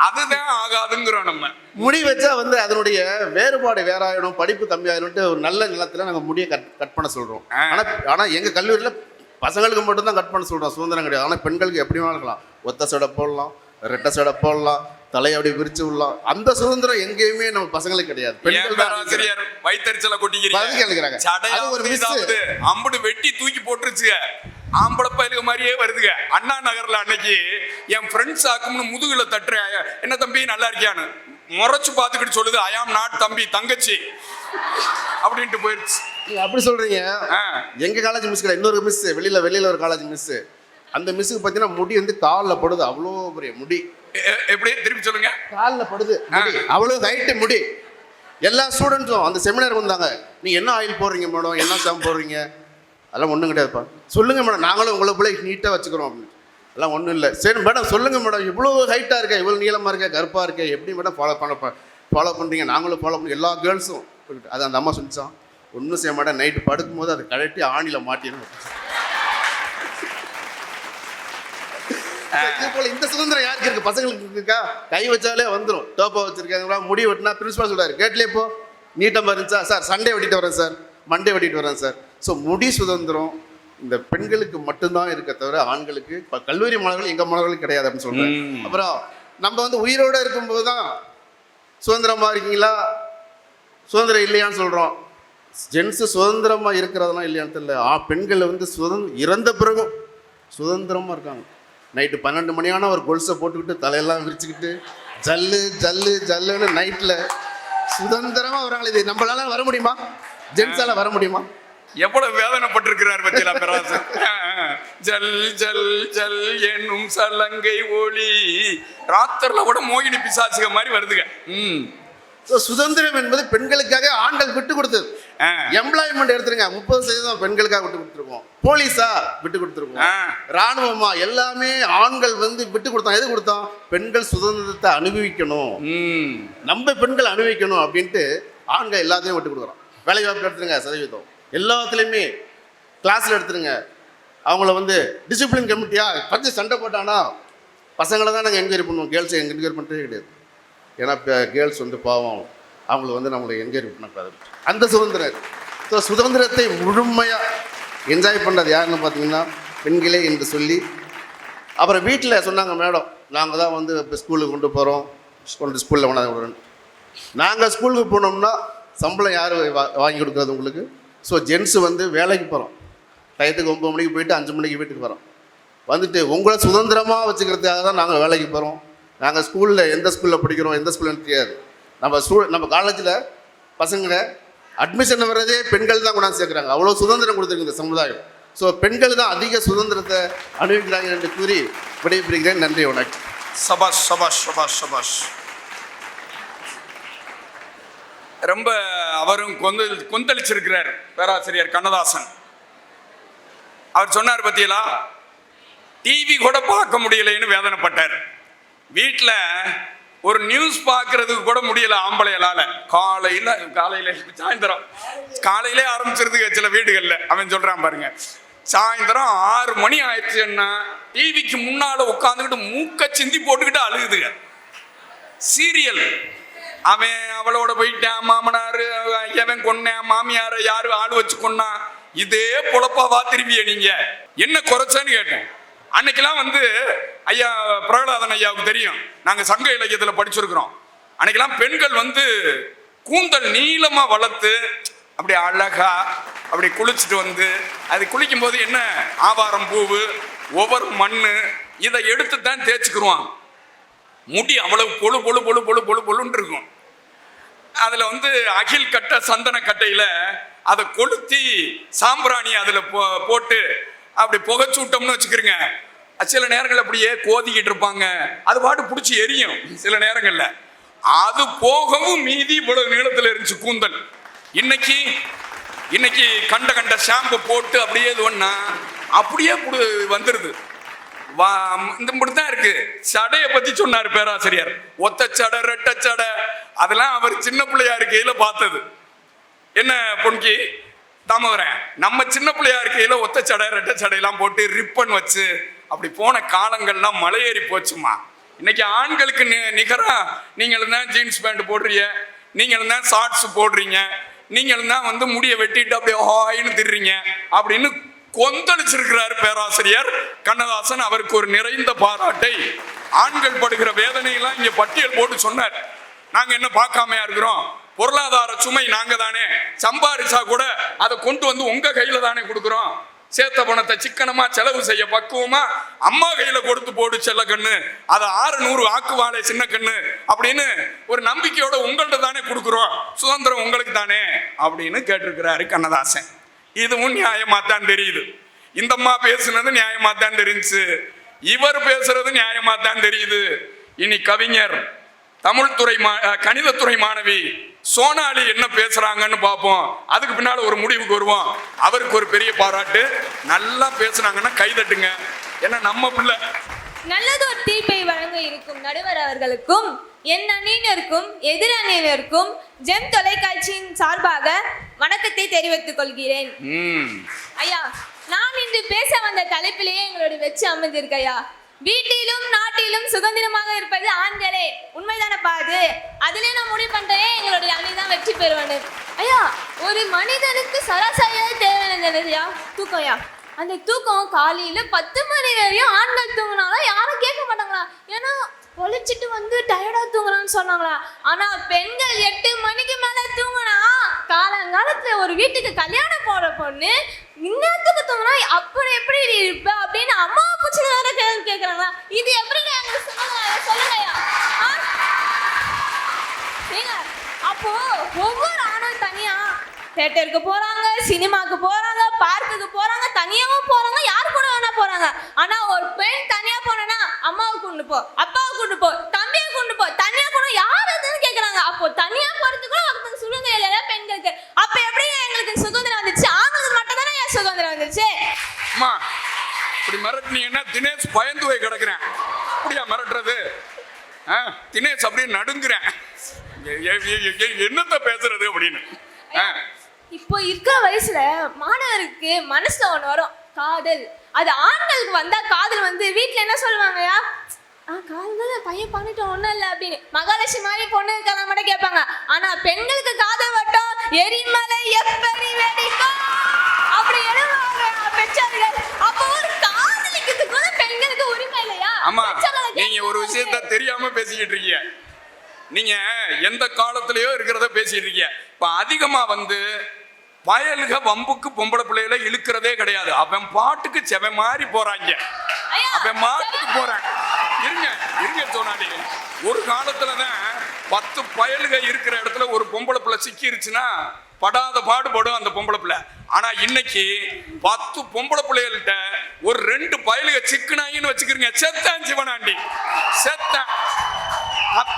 அதுதான் ஆகாதுங்கிறோம். நம்ம முடி வச்சா வந்து அதனுடைய வேறுபாடு வேற ஆயிடும், படிப்பு கம்மியாயிடும்ட்டு ஒரு நல்ல நிலத்தில் நாங்கள் முடியை கட் பண்ண சொல்கிறோம். ஆனால் எங்கள் கல்லூரியில் பசங்களுக்கு மட்டும்தான் கட் பண்ண சொல்கிறோம், சுதந்திரம் கிடையாது. ஆனால் பெண்களுக்கு எப்படி வேணாலும் இருக்கலாம். ஒத்த சடை போடலாம், ரெட்டை சடை போடலாம், தலையை அப்படி விரிச்சு விடலாம். அந்த சுதந்திரம் எங்கேயுமே நம்ம பசங்களுக்கு கிடையாது. பேராசிரியர் வைத்தறிச்சலை கொட்டிக்கிறாங்க. அம்புடு வெட்டி தூக்கி போட்டுருச்சு, ஆம்பளை பயிலுக மாதிரியே வருதுங்க. அண்ணா நகர்ல அன்னைக்கு என் ஃப்ரெண்ட்ஸ் ஆக்கும்னு முதுகுல தட்டுறேன், என்ன தம்பி நல்லா இருக்கியான்னு முறைச்சு பார்த்துக்கிட்டு சொல்லுது, ஐயாம் நாட் தம்பி தங்கச்சி அப்படின்ட்டு போயிடுச்சு. அப்படி சொல்றீங்க. எங்க காலேஜ் மிஸ் கிடையாது, இன்னொரு மிஸ் வெளியில ஒரு காலேஜ் மிஸ். அந்த மிஸ்ஸுக்கு பார்த்தீங்கன்னா முடி வந்து காலில் படுது, அவ்வளோ பெரிய முடி. எப்படி திருப்பி சொல்லுங்க? காலில் படுது முடி, அவ்வளோ ஹைட்டு முடி. எல்லா ஸ்டூடெண்ட்ஸும் அந்த செமினார் வந்தாங்க. நீ என்ன ஆயில் போடுறீங்க மேடம், என்ன ஷாம்பு போடுறீங்க? அதெல்லாம் ஒன்றும் கிடையாதுப்பா. சொல்லுங்க மேடம், நாங்களும் உங்களை போல நீட்டாக வச்சுக்கிறோம் அப்படின்னு. அதெல்லாம் ஒன்றும் இல்லை. சரி மேடம் சொல்லுங்க மேடம், இவ்வளோ ஹைட்டாக இருக்கா, இவ்வளோ நீளமாக இருக்கா, கருப்பாக இருக்கா, எப்படி மேடம் ஃபாலோ பண்ணுறீங்க? நாங்களும் ஃபாலோ பண்ணி எல்லா கேர்ள்ஸும். அது அந்த அம்மா சொல்லிச்சான், ஒன்றும் செய்ய மாட்டேன், நைட்டு படுக்கும்போது அதை கழட்டி ஆணியில் மாட்டிடணும். இது போல இந்த சுதந்திரம் யாருக்கு இருக்கு? பசங்களுக்கு இருக்கா? கை வச்சாலே வந்துடும். டோப்பா வச்சிருக்காங்க, முடி வெட்டினா பிரின்சிபால் சொல்றாரு, கேட்கலையே போ நீட்டமாக இருந்துச்சா சார், சண்டே வெட்டிட்டு வரேன் சார், மண்டே வெட்டிட்டு வரேன் சார். ஸோ முடி சுதந்திரம் இந்த பெண்களுக்கு மட்டும்தான் இருக்க தவிர ஆண்களுக்கு இப்போ கல்லூரி மாணவர்கள் எங்கள் மாணவர்களுக்கு கிடையாது அப்படின்னு சொல்கிறேன். அப்புறம் நம்ம வந்து உயிரோடு இருக்கும்போது தான் சுதந்திரமாக இருக்கீங்களா சுதந்திரம் இல்லையான்னு சொல்கிறோம். ஜென்ஸு சுதந்திரமாக இருக்கிறதெல்லாம் இல்லையான்னு தெரியல. பெண்கள் வந்து இறந்த பிறகும் சுதந்திரமாக இருக்காங்க. நைட்டு 12 மணியான ஒரு கொலுசை போட்டுக்கிட்டு தலையெல்லாம் விரிச்சுக்கிட்டு ஜல்லுன்னு நைட்டில் சுதந்திரமாக வராங்க. இது நம்மளால வர முடியுமா? ஜென்ஸால வர முடியுமா? எவ்வளவு வேதனைப்பட்டிருக்கிறார் பத்தியா பேராசர். ஜல் ஜல் ஜல் என்னும் சலங்கை ஒளி ராத்திரில கூட மோகினி பிசாசுக மாதிரி வருதுங்க. சுதந்திரம் என்பது பெண்களுக்காக ஆண்கள் விட்டு கொடுத்தது. எம்ப்ளாய்மெண்ட் எடுத்துருங்க, 30% பெண்களுக்காக விட்டு கொடுத்துருக்கோம். போலீஸா விட்டு கொடுத்துருக்கோம், ராணுவமா எல்லாமே ஆண்கள் வந்து விட்டு கொடுத்தோம். எது கொடுத்தோம்? பெண்கள் சுதந்திரத்தை அனுபவிக்கணும், நம்ம பெண்கள் அனுபவிக்கணும் அப்படின்ட்டு ஆண்கள் எல்லாத்தையும் விட்டு கொடுக்குறோம். வேலை வாய்ப்பு எடுத்துருங்க, சதவீதம் எல்லாத்துலேயுமே. கிளாஸில் எடுத்துருங்க, அவங்கள வந்து டிசிப்ளின் கமிட்டியா பற்றி சண்டை போட்டானா பசங்களை தான் நாங்கள் என்கொயரி பண்ணுவோம், கேர்ள்ஸை என்கொயரி பண்ணுறதே கிடையாது. ஏன்னா கேர்ள்ஸ் வந்து பாவம், அவங்கள வந்து நம்மளை என்கொயரி பண்ணக்கூடாது. அந்த சுதந்திரம். ஸோ சுதந்திரத்தை முழுமையாக என்ஜாய் பண்ணுறது யாருன்னு பார்த்தீங்கன்னா பெண்களே என்று சொல்லி. அப்புறம் வீட்டில் சொன்னாங்க, மேடம் நாங்கள் தான் வந்து இப்போ ஸ்கூலுக்கு கொண்டு போகிறோம், ஸ்கூலில் கொண்டாந்து விடுறோம். நாங்கள் ஸ்கூலுக்கு போனோம்னா சம்பளம் யார் வாங்கி கொடுக்குறது உங்களுக்கு? ஸோ ஜென்ஸு வந்து வேலைக்கு போகிறோம், டயத்துக்கு 9 மணிக்கு போயிட்டு 5 மணிக்கு வீட்டுக்கு வரோம். வந்துட்டு உங்களை சுதந்திரமாக வச்சுக்கிறதுக்காக தான் நாங்கள் வேலைக்கு போகிறோம். நாங்கள் ஸ்கூலில் எந்த ஸ்கூலில் படிக்கிறோம், எந்த ஸ்கூலில் தெரியாது. நம்ம காலேஜில் பசங்களை அட்மிஷன் வர்றதே பெண்கள் தான் கொண்டாந்து சேர்க்குறாங்க. அவ்வளோ சுதந்திரம் கொடுத்துருக்கு இந்த சமுதாயம். ஸோ பெண்கள் தான் அதிக சுதந்திரத்தை அனுபவிக்கிறாங்க என்று கூறி விடைபெறுகிறேன். நன்றி, வணக்கம். சபாஷ் சபாஷ் சபாஷ் சபாஷ். ரொம்ப அவரும் கொந்தளிச்சிருக்கிறார் பேராசிரியர் கண்ணதாசன். அவர் சொன்னார் பத்தியலா, டிவி கூட பார்க்க முடியலைன்னு வேதனைப்பட்டார். வீட்டில் ஒரு நியூஸ் பார்க்கறதுக்கு கூட முடியல ஆம்பளையலால. காலையில சாயந்தரம் காலையிலே ஆரம்பிச்சிருதுங்க சில வீடுகளில். அவன் சொல்றான் பாருங்க, சாயந்தரம் 6 மணி ஆயிடுச்சுன்னா டிவிக்கு முன்னால உட்காந்துக்கிட்டு மூக்க சிந்தி போட்டுக்கிட்டு அழுகுதுங்க. சீரியல், அவன் அவளோட போயிட்டான், மாமனாரு எவன் கொன்னேன், மாமியார யாரு ஆள் வச்சு கொன்னா, இதே பொழப்பாவா திரும்பிய நீங்க என்ன குறைச்சேன்னு கேட்டேன். அன்னைக்கெல்லாம் வந்து ஐயா பிரகலாதன் ஐயாவுக்கு தெரியும், நாங்கள் சங்க இலக்கியத்தில் படிச்சிருக்கிறோம். அன்னைக்கெல்லாம் பெண்கள் வந்து கூந்தல் நீளமாக வளர்த்து அப்படி அழகா அப்படி குளிச்சுட்டு வந்து அது குளிக்கும்போது என்ன ஆவாரம் பூவு ஒவ்வொரு மண்ணு இதை எடுத்து தான் தேய்ச்சிக்கிருவான். முடி அவ்வளவு பொழு பொழு பொழு பொழு பொழு பொழுன்னு இருக்கும். அதில் வந்து அகில் கட்டை சந்தன கட்டையில் அதை கொளுத்தி சாம்பிராணி அதில் போட்டு அப்படி புகைச்சு விட்டோம்னு வச்சுக்கிறோங்க. சில நேரங்கள் அப்படியே கோதிக்கிட்டு இருப்பாங்க, அது பாட்டு பிடிச்சி எரியும். சில நேரங்களில் அது போகவும் மீதி இவ்வளவு நீளத்தில் இருந்துச்சு கூந்தல். இன்னைக்கு கண்ட ஷாம்பு போட்டு அப்படியே இது ஒண்ணா அப்படியே வந்துடுது. இந்த மட்டும்தான் இருக்கு. சடையை பத்தி சொன்னார் பேராசிரியர். ஒத்த சடை ரெட்டை சடை அதெல்லாம் அவர் சின்ன பிள்ளையா இருக்கையில பார்த்தது. என்ன பொன்கி தாமவரேன், நம்ம சின்ன பிள்ளையா இருக்கையில ஒத்த சடை ரெட்டை சடையெல்லாம் போட்டு ரிப்பன் வச்சு அப்படி போன காலங்கள்லாம் மலையேறி போச்சுமா. இன்னைக்கு ஆண்களுக்கு நிகரா நீங்களும் தான் ஜீன்ஸ் பேண்ட் போடுறீங்க, நீங்களும் தான் ஷார்ட்ஸ் போடுறீங்க, நீங்களும் தான் வந்து முடியை வெட்டிட்டு அப்படியே ஹாயின்னு திடுறீங்க அப்படின்னு கொந்தளிச்சிருக்கிறார் பேராசிரியர் கண்ணதாசன். அவருக்கு ஒரு நிறைந்த பாராட்டை, ஆண்கள் படுகிற வேதனையெல்லாம் இங்க பட்டியல் போட்டு சொன்னார். நாங்க என்ன பார்க்காமையா இருக்கிறோம்? பொருளாதார சுமை நாங்க தானே, சம்பாரிச்சா கூட அதை கொண்டு வந்து உங்க கையில தானே கொடுக்குறோம். சேர்த்த பணத்தை சிக்கனமா செலவு செய்ய பக்குவமா அம்மா கையில கொடுத்து போடு செல்ல கண்ணு, அதை 600 ஆக்குவாளே சின்ன கண்ணு அப்படின்னு ஒரு நம்பிக்கையோட உங்கள்ட்ட தானே கொடுக்குறோம், சுதந்திரம் உங்களுக்கு தானே அப்படின்னு கேட்டிருக்கிறாரு கண்ணதாசன். இதுவும் நியாயமாத்தான் தெரியுது. இந்த அம்மா பேசுனது நியாயமாத்தான் தெரிஞ்சு, இவர் பேசுறது நியாயமாத்தான் தெரியுது. இனி கவிஞர் தமிழ்துறை கணிதத்துறை மாணவி சோனாலி என்ன பேசுறாங்கன்னு பார்ப்போம். அதுக்கு பின்னால ஒரு முடிவுக்கு வருவோம். அவருக்கு ஒரு பெரிய பாராட்டு. நல்லா பேசுனாங்கன்னா கைதட்டுங்க, ஏன்னா நம்ம பிள்ளை. நல்லது ஒரு தீர்ப்பை வழங்க இருக்கும் நடுவர் அவர்களுக்கும் என் அணியினருக்கும் எதிர் அணியினருக்கும் ஜெம் தொலைக்காட்சியின் சார்பாக வணக்கத்தை தெரிவித்துக் கொள்கிறேன். ஐயா, நான் இன்று பேச வந்த தலைப்பிலேயே எங்களுடைய வெச்சு அமைந்திருக்கு ஐயா. வீட்டிலும் நாட்டிலும் சுதந்திரமாக இருப்பது ஆண்களே, உண்மைதான பாது? அதிலே நான் முடிவு பண்றேன் எங்களுடைய அணிதான் வெற்றி பெறுவானு. ஐயா, ஒரு மனிதனுக்கு சராசரியாக தேவையானது தூக்கம் ஐயா. அந்த தூக்கம் காலையில 10 மணி வரையும் ஆண்கள் தூங்கினாலும் யாரும் கேட்க மாட்டாங்களா, ஏன்னா பொழிச்சிட்டு வந்து டயர்டா தூங்குறான்னு சொன்னாங்களா. ஆனா பெண்கள் 8 மணிக்கு மேல தூங்கினா காலங்காலத்துல ஒரு வீட்டுக்கு கல்யாணம் போற பொண்ணு இன்னத்துக்கு தூங்கினா அப்படி எப்படி இருப்ப அப்படின்னு அம்மா பூச்சி வேற கேட்கறாங்களா. இது எப்படிங்க எங்களுக்கு சொல்லுங்கய்யா. அப்போ ஒவ்வொரு ஆணும் தனியா தியேட்டருக்கு போறாங்க, சினிமாக்கு போறாங்க, பார்க்குக்கு போறாங்க, தனியாவும் போறாங்க, யாரு கூட வேணா போறாங்க. ஆனா ஒரு பெண் தனியா போனா அம்மாவை கொண்டு போ, அப்பாவை கொண்டு போ, தம்பியை கொண்டு போ, தனியா போனா யார் அதுன்னு கேக்குறாங்க. அப்போ தனியா போறதுக்கு ஒருத்தங்க சுதந்திரம் இல்லையா பெண்களுக்கு? அப்ப எப்படி எங்களுக்கு சுதந்திரம் வந்துச்சு? ஆண்களுக்கு மட்டும் தானே ஏன் சுதந்திரம் வந்துச்சு? அம்மா இப்படி மிரட்டினீங்கன்னா தினேஷ் பயந்து போய் கிடக்குறேன். அப்படியா மிரட்டுறது? தினேஷ் அப்படியே நடுங்குறேன், என்னத்த பேசுறது அப்படின்னு. இப்போ இருக்கிற வயசுல மாணவருக்கு மனசுல ஒண்ணு வரும், காதல். அது ஆண்களுக்கு வந்தா காதல் வந்து வீட்டுல என்ன சொல்லுவாங்கயா, காதல் பையன் பண்ணிட்டு ஒண்ணும் இல்லை அப்படின்னு மகாலட்சுமி மாதிரி பொண்ணு இருக்கலாம் மட்டும் கேட்பாங்க. ஆனா பெண்களுக்கு காதல் வட்டம் எரிமலை எப்படி வெடிக்கும் அப்படி எழுதுவாங்க பெற்றோர்கள். அப்போ ஒரு காதலிக்கிறதுக்கு கூட பெண்களுக்கு உரிமை இல்லையா? ஆமா, நீங்க ஒரு விஷயத்த தெரியாம பேசிக்கிட்டு இருக்கீங்க. நீங்க எந்த காலத்திலயோ இருக்கிறத பேசிட்டு இருக்கீங்க. இப்ப அதிகமா வந்து வயலுக வம்புக்கு பொம்பளை பிள்ளைகளை இழுக்கிறதே கிடையாது. அவன் பாட்டுக்கு செவ மாதிரி போறாங்க, அவன் மாட்டுக்கு போறாங்க. இருங்க சோனாலி, ஒரு காலத்துலதான் 10 பயலுக இருக்கிற இடத்துல ஒரு பொம்பளை பிள்ளை சிக்கிருச்சுன்னா படாத பாடுபடும் அந்த பொம்பளை பிள்ளை. ஆனா இன்னைக்கு 10 பொம்பளை பிள்ளைகள்கிட்ட ஒரு 2 பயலுக சிக்குனாங்கன்னு வச்சுக்கிறீங்க, செத்தான் சிவனாண்டி செத்தான்,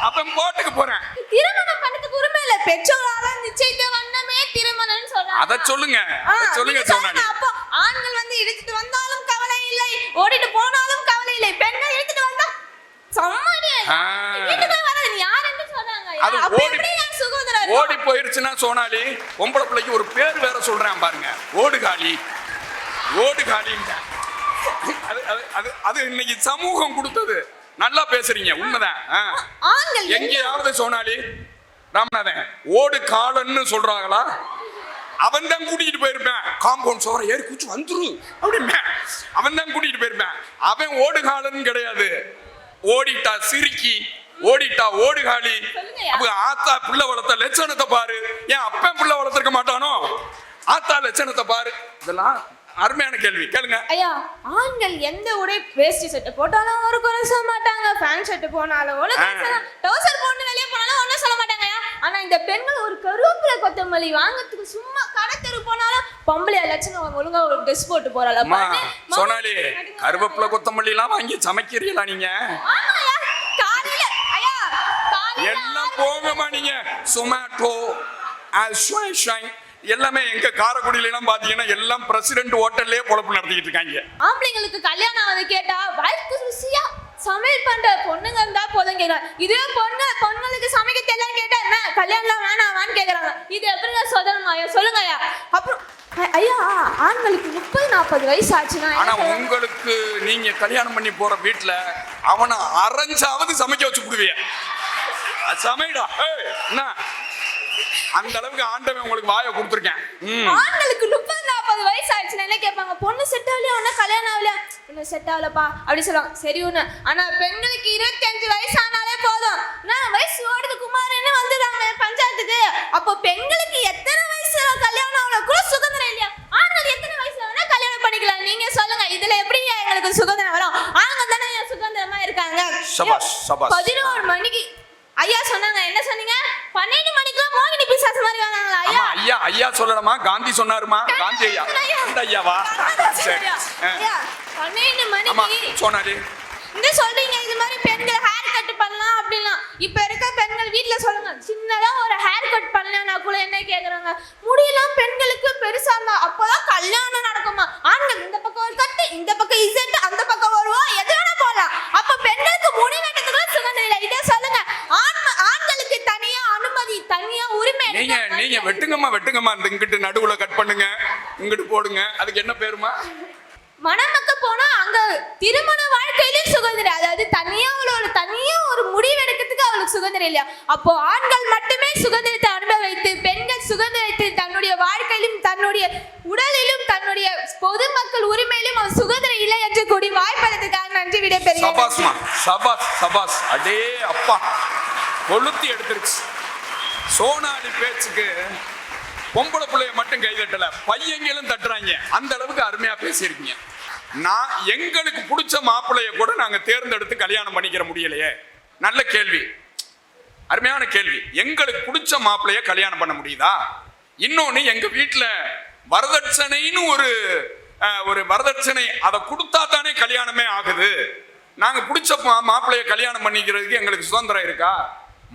அவன் பாட்டுக்கு போறேன். திருமணம் பண்ணதுக்கு உரிமை இல்ல, பெற்றோரால நிச்சயித்த வண்ணமே திருமணம்னு சொல்றாங்க. அத சொல்லுங்க சோனாலி. அப்போ ஆண்கள் வந்து இழுத்துட்டு வந்தாலும் கவலை இல்லை, ஓடிட்டு போனாலும் கவலை இல்லை, பெண்கள் இழுத்துட்டு வந்தா சம்மடி வீட்டுக்கு வராது. நீ யாருன்னு சொன்னாங்க? அது ஓடி போயிருச்சுன்னா சோனாலி பொம்பளை பிள்ளைக்கு ஒரு பேர் வேற சொல்றேன் பாருங்க, ஓடுகாலி. அது இன்னைக்கு சமூகம் கொடுத்தது. நல்லா பேசுறீங்க, உண்மைதான். எங்கேயாவது சோனாலி ராமநாதன் ஓடு காலன்னு சொல்றாங்களா? அவன் தான் கூட்டிட்டு போயிருப்பேன், காம்பவுண்ட் சோற ஏறி குச்சி வந்துரு அப்படின்னா அவன் தான் கூட்டிட்டு போயிருப்பேன். அவன் ஓடு காலன்னு கிடையாது. ஓடிட்டா சிரிக்கி ஓடிட்டா ஓடுகாலி. சொல்லுங்கய்யா. அப்ப ஆத்தா புள்ள வளர்த்த லட்சணத்தை பாரு. ஏன் அப்பன் புள்ள வளர்த்திருக்க மாட்டானோ? ஆத்தா லட்சணத்தை பாரு. இதெல்லாம் அருமையான கேள்வி, கேளுங்க. ஐயா, ஆண்கள் எந்த உடை வேஷ்டி சட்டை போட்டாலும் ஒரு குறை சொல்ல மாட்டாங்க, பேண்ட் ஷர்ட் போனாலும் ஒரு குறை சொல்ல, டவுசர் போட்டு வெளியே போனாலும் ஒன்றும் சொல்ல மாட்டாங்க. ஆனா இந்த பெண்கள் ஒரு கருவேப்பிலை கொத்தமல்லி வாங்கறதுக்கு சும்மா கடத்தெரு போனாலும் பொம்பளை லட்சணம் ஒழுங்கா ஒரு ட்ரெஸ் போட்டு போறாளா? சோனாலி, கருவேப்பிலை கொத்தமல்லி எல்லாம் வாங்கி சமைக்கிறீங்களா நீங்க? காலையில ஐயா எல்லாம் போங்கம்மா. நீங்க சொமேட்டோ எல்லாமே எங்க காரைக்குடியில எல்லாம் பாத்தீங்கன்னா எல்லாம் பிரசிடென்ட் ஹோட்டல்லே பொழப்பு நடத்திக்கிட்டு இருக்காங்க. ஆம்பளைங்களுக்கு கல்யாணம் வந்து கேட்டா வயலுக்கு ருசியா சமையல் பண்ற பொண்ணுங்க இருந்தா போதும் கேக்குறாங்க. இதே பொண்ணுங்களுக்கு சமைக்க தெரியலன்னு கேட்டா என்ன கல்யாணம் வேணாமான்னு கேக்குறாங்க. இது எப்படி சொல்லணுமா ஐயா? சொல்லுங்க ஐயா. அப்புறம் ஐயா, ஆண்களுக்கு 30-40 வயசு ஆச்சுன்னா, ஆனா உங்களுக்கு நீங்க கல்யாணம் பண்ணி போற வீட்டுல அவனை அரைஞ்சாவது சமைக்க வச்சு விடுவிய. சமைடா என்ன, அந்த அளவுக்கு ஆண்டவன் உங்களுக்கு வாயை கொடுத்துருக்கேன். ஆண்களுக்கு 30-40 வயசு ஆயிடுச்சுன்னா என்ன கேட்பாங்க? பொண்ணு செட் ஆகலையா, ஒன்னும் கல்யாணம் ஆகலையா? இன்னும் செட் ஆகலப்பா அப்படி சொல்லுவாங்க. சரி ஒண்ணு. ஆனா பெண்களுக்கு 25 வயசு ஆனாலே போதும், நான் வயசு ஓடுது குமாரன்னு வந்துடுறாங்க பஞ்சாயத்துக்கு. அப்போ பெண்களுக்கு எத்தனை வயசு கல்யாணம் ஆகல கூட சுதந்திரம் இல்லையா? ஆண்கள் எத்தனை வயசுல வேணா கல்யாணம் பண்ணிக்கலாம். நீங்க சொல்லுங்க, இதுல எப்படி எங்களுக்கு சுதந்திரம் வரும்? ஆண்கள் தானே சுதந்திரமா இருக்காங்க. 11 மணிக்கு ஐயா சொன்னாங்க. என்ன சொன்னீங்க? 12 மணிக்குலாம் மோகினி பிசாசு மாதிரி வராங்களா ஐயா? ஐயா ஐயா சொல்லணுமா? காந்தி சொன்னாருமா? காந்தி ஐயா இந்த ஐயாவா? சரி ஐயா 12 மணிக்கு சொன்னாரு. இந்த சொல்றீங்க இது மாதிரி பெண்கள் ஹேர் கட் பண்ணலாம் அப்படிலாம். இப்ப இருக்க பெண்கள் வீட்ல சொல்லுங்க, சின்னதா ஒரு ஹேர் கட் பண்ணலனா கூட என்ன கேக்குறாங்க? முடியெல்லாம் பெண்களுக்கு பெருசா இருந்தா அப்பதான் கல்யாணம் நடக்குமா? ஆண்கள் இந்த பக்கம் ஒரு கட்டு, இந்த பக்கம் இசட், அந்த பக்கம் வருவோம், எது வேணா போலாம். அப்ப பெண்களுக்கு முடி வெட்டதுக்கு சுதந்திரம் இல்லை. இதை சொல்லுங்க. ஆண்களுக்கு தனியா அனுமதி, தனியா உரிமை. நீங்க வெட்டுங்கம்மா. இந்த இங்கிட்டு நடுவுல கட் பண்ணுங்க, இங்கிட்டு போடுங்க. அதுக்கு என்ன பேருமா? மணமக்க போனா அங்க திருமண வாழ்க்கையிலும் சுதந்திரம், அதாவது தனியா ஒரு முடிவு எடுக்கிறதுக்கு அவளுக்கு சுதந்திரம் இல்லையா? அப்போ ஆண்கள் மட்டுமே சுதந்திரத்தை அனுபவித்து பெண்கள் சுதந்திரத்தை தன்னுடைய வாழ்க்கையிலும் தன்னுடைய உடலிலும் தன்னுடைய பொதுமக்கள் உரிமையிலும் அவர் சுதந்திரம் இல்லை என்று கூடி வாய்ப்பதற்காக நன்றி விட பெறுகிறேன். சபாஸ். அடே அப்பா, கொளுத்தி எடுத்துருச்சு. சோனாலி பேச்சுக்கு பொம்பளை பிள்ளைய மட்டும் கைதட்டல, பையங்களும் தட்டுறாங்க. அந்த அளவுக்கு அருமையா பேசியிருக்கீங்க. நான் எங்களுக்கு பிடிச்ச மாப்பிள்ளைய கூட நாங்க தேர்ந்தெடுத்து கல்யாணம் பண்ணிக்கிற முடியலையே. நல்ல கேள்வி, அருமையான கேள்வி. எங்களுக்கு பிடிச்ச மாப்பிள்ளைய கல்யாணம் பண்ண முடியுதா? இன்னொன்னு, எங்க வீட்டுல வரதட்சணைன்னு ஒரு வரதட்சணை, அதை கொடுத்தா தானே கல்யாணமே ஆகுது. நாங்க பிடிச்ச மாப்பிள்ளைய கல்யாணம் பண்ணிக்கிறதுக்கு எங்களுக்கு சுதந்திரம் இருக்கா?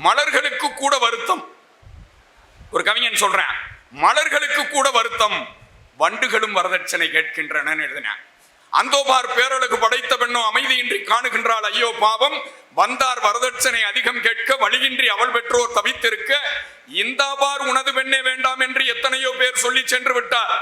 மலர்களுக்கு கூட வருத்தம். ஒரு கவிஞன் சொல்றேன், மலர்களுக்கு கூட வருத்தம், வண்டுகளும் வரதட்சணை கேட்கின்றன எழுதின. அந்தோபார் பேரழகு படைத்த பெண்ணும் அமைதியின்றி காணுகின்றாள் ஐயோ பாவம், வந்தார் வரதட்சணை அதிகம் கேட்க வழியின்றி அவள் பெற்றோர் தவித்திருக்க, இந்தாபார் உனது பெண்ணே வேண்டாம் என்று எத்தனையோ பேர் சொல்லி சென்று விட்டார்.